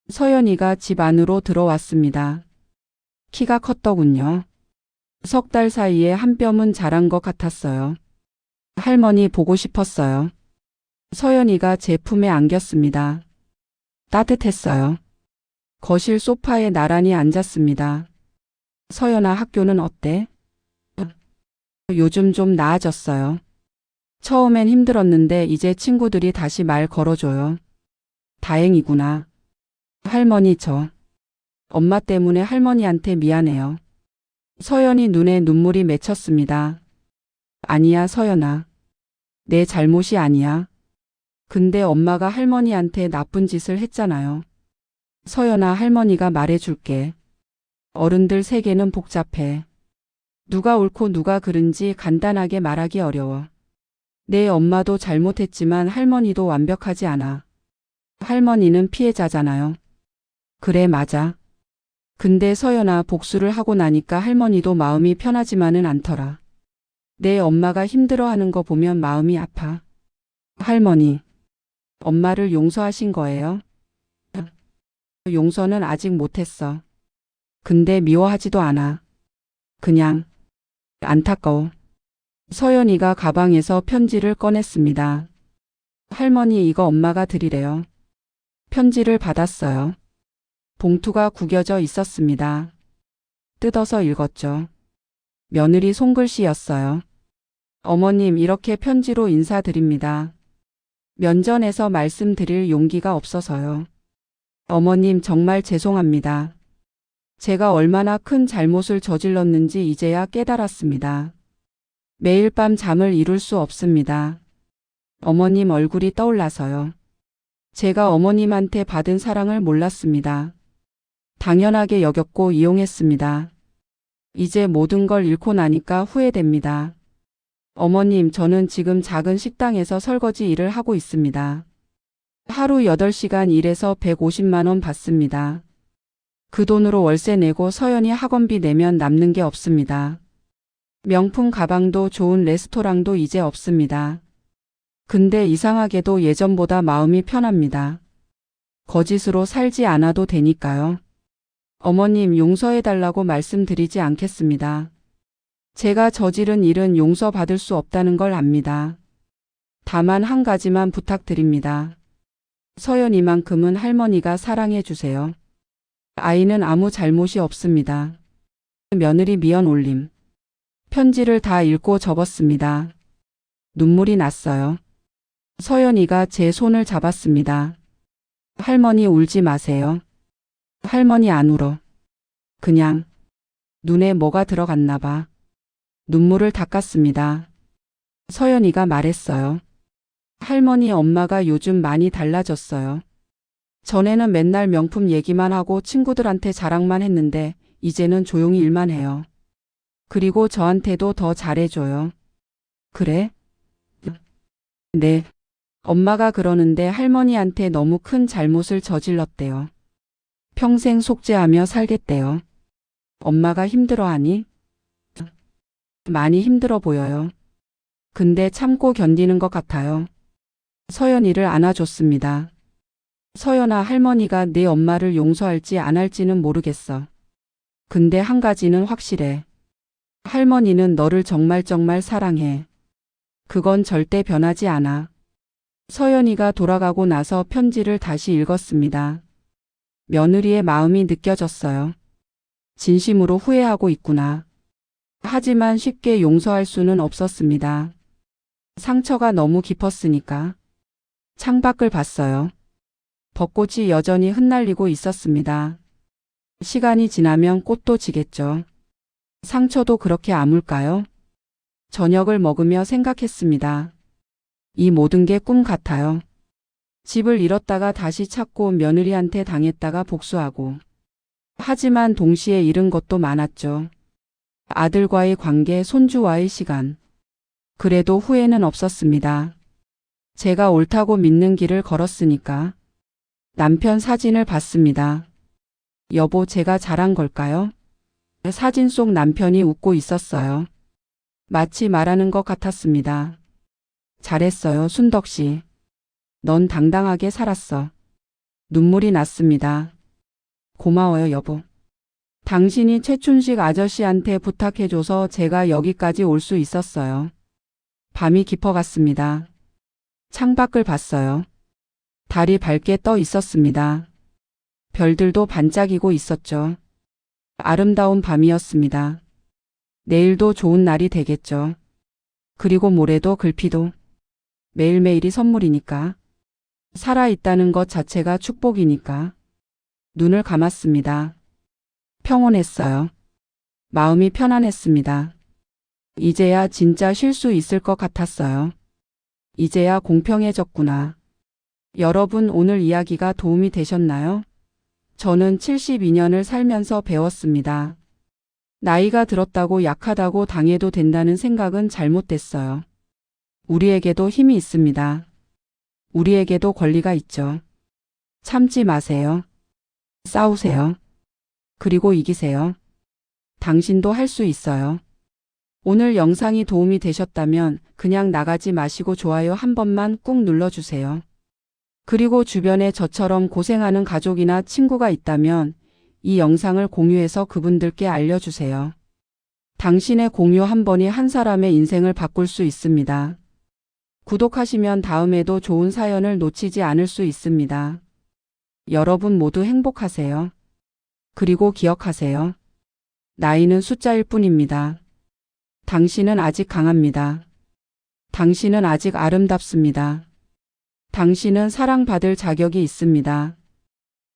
서연이가 집 안으로 들어왔습니다. 키가 컸더군요. 석 달 사이에 한 뼘은 자란 것 같았어요. 할머니 보고 싶었어요. 서연이가 제 품에 안겼습니다. 따뜻했어요. 거실 소파에 나란히 앉았습니다. 서연아, 학교는 어때? 요즘 좀 나아졌어요. 처음엔 힘들었는데 이제 친구들이 다시 말 걸어줘요. 다행이구나. 할머니 엄마 때문에 할머니한테 미안해요. 서연이 눈에 눈물이 맺혔습니다. 아니야, 서연아. 내 잘못이 아니야. 근데 엄마가 할머니한테 나쁜 짓을 했잖아요. 서연아, 할머니가 말해줄게. 어른들 세계는 복잡해. 누가 옳고 누가 그른지 간단하게 말하기 어려워. 내 엄마도 잘못했지만 할머니도 완벽하지 않아. 할머니는 피해자잖아요. 그래, 맞아. 근데 서연아, 복수를 하고 나니까 할머니도 마음이 편하지만은 않더라. 내 엄마가 힘들어하는 거 보면 마음이 아파. 할머니, 엄마를 용서하신 거예요? 용서는 아직 못했어. 근데 미워하지도 않아. 그냥 안타까워. 서연이가 가방에서 편지를 꺼냈습니다. 할머니, 이거 엄마가 드리래요. 편지를 받았어요. 봉투가 구겨져 있었습니다. 뜯어서 읽었죠. 며느리 손글씨였어요. 어머님, 이렇게 편지로 인사드립니다. 면전에서 말씀드릴 용기가 없어서요. 어머님, 정말 죄송합니다. 제가 얼마나 큰 잘못을 저질렀는지 이제야 깨달았습니다. 매일 밤 잠을 이룰 수 없습니다. 어머님 얼굴이 떠올라서요. 제가 어머님한테 받은 사랑을 몰랐습니다. 당연하게 여겼고 이용했습니다. 이제 모든 걸 잃고 나니까 후회됩니다. 어머님, 저는 지금 작은 식당에서 설거지 일을 하고 있습니다. 하루 8시간 일해서 150만 원 받습니다. 그 돈으로 월세 내고 서연이 학원비 내면 남는 게 없습니다. 명품 가방도 좋은 레스토랑도 이제 없습니다. 근데 이상하게도 예전보다 마음이 편합니다. 거짓으로 살지 않아도 되니까요. 어머님, 용서해달라고 말씀드리지 않겠습니다. 제가 저지른 일은 용서받을 수 없다는 걸 압니다. 다만 한 가지만 부탁드립니다. 서연이만큼은 할머니가 사랑해 주세요. 아이는 아무 잘못이 없습니다. 며느리 미연 올림. 편지를 다 읽고 접었습니다. 눈물이 났어요. 서연이가 제 손을 잡았습니다. 할머니, 울지 마세요. 할머니 안 울어. 그냥 눈에 뭐가 들어갔나 봐. 눈물을 닦았습니다. 서연이가 말했어요. 할머니, 엄마가 요즘 많이 달라졌어요. 전에는 맨날 명품 얘기만 하고 친구들한테 자랑만 했는데 이제는 조용히 일만 해요. 그리고 저한테도 더 잘해줘요. 그래? 네. 엄마가 그러는데 할머니한테 너무 큰 잘못을 저질렀대요. 평생 속죄하며 살겠대요. 엄마가 힘들어하니? 많이 힘들어 보여요. 근데 참고 견디는 것 같아요. 서연이를 안아줬습니다. 서연아, 할머니가 네 엄마를 용서할지 안 할지는 모르겠어. 근데 한 가지는 확실해. 할머니는 너를 정말 사랑해. 그건 절대 변하지 않아. 서연이가 돌아가고 나서 편지를 다시 읽었습니다. 며느리의 마음이 느껴졌어요. 진심으로 후회하고 있구나. 하지만 쉽게 용서할 수는 없었습니다. 상처가 너무 깊었으니까. 창밖을 봤어요. 벚꽃이 여전히 흩날리고 있었습니다. 시간이 지나면 꽃도 지겠죠. 상처도 그렇게 아물까요? 저녁을 먹으며 생각했습니다. 이 모든 게 꿈 같아요. 집을 잃었다가 다시 찾고 며느리한테 당했다가 복수하고. 하지만 동시에 잃은 것도 많았죠. 아들과의 관계, 손주와의 시간. 그래도 후회는 없었습니다. 제가 옳다고 믿는 길을 걸었으니까. 남편 사진을 봤습니다. 여보, 제가 잘한 걸까요? 사진 속 남편이 웃고 있었어요. 마치 말하는 것 같았습니다. 잘했어요, 순덕 씨. 넌 당당하게 살았어. 눈물이 났습니다. 고마워요, 여보. 당신이 최춘식 아저씨한테 부탁해줘서 제가 여기까지 올 수 있었어요. 밤이 깊어갔습니다. 창밖을 봤어요. 달이 밝게 떠 있었습니다. 별들도 반짝이고 있었죠. 아름다운 밤이었습니다. 내일도 좋은 날이 되겠죠. 그리고 모레도 글피도. 매일매일이 선물이니까. 살아있다는 것 자체가 축복이니까. 눈을 감았습니다. 평온했어요. 마음이 편안했습니다. 이제야 진짜 쉴 수 있을 것 같았어요. 이제야 공평해졌구나. 여러분, 오늘 이야기가 도움이 되셨나요? 저는 72년을 살면서 배웠습니다. 나이가 들었다고 약하다고 당해도 된다는 생각은 잘못됐어요. 우리에게도 힘이 있습니다. 우리에게도 권리가 있죠. 참지 마세요. 싸우세요. 그리고 이기세요. 당신도 할 수 있어요. 오늘 영상이 도움이 되셨다면 그냥 나가지 마시고 좋아요 한 번만 꾹 눌러주세요. 그리고 주변에 저처럼 고생하는 가족이나 친구가 있다면 이 영상을 공유해서 그분들께 알려주세요. 당신의 공유 한 번이 한 사람의 인생을 바꿀 수 있습니다. 구독하시면 다음에도 좋은 사연을 놓치지 않을 수 있습니다. 여러분 모두 행복하세요. 그리고 기억하세요. 나이는 숫자일 뿐입니다. 당신은 아직 강합니다. 당신은 아직 아름답습니다. 당신은 사랑받을 자격이 있습니다.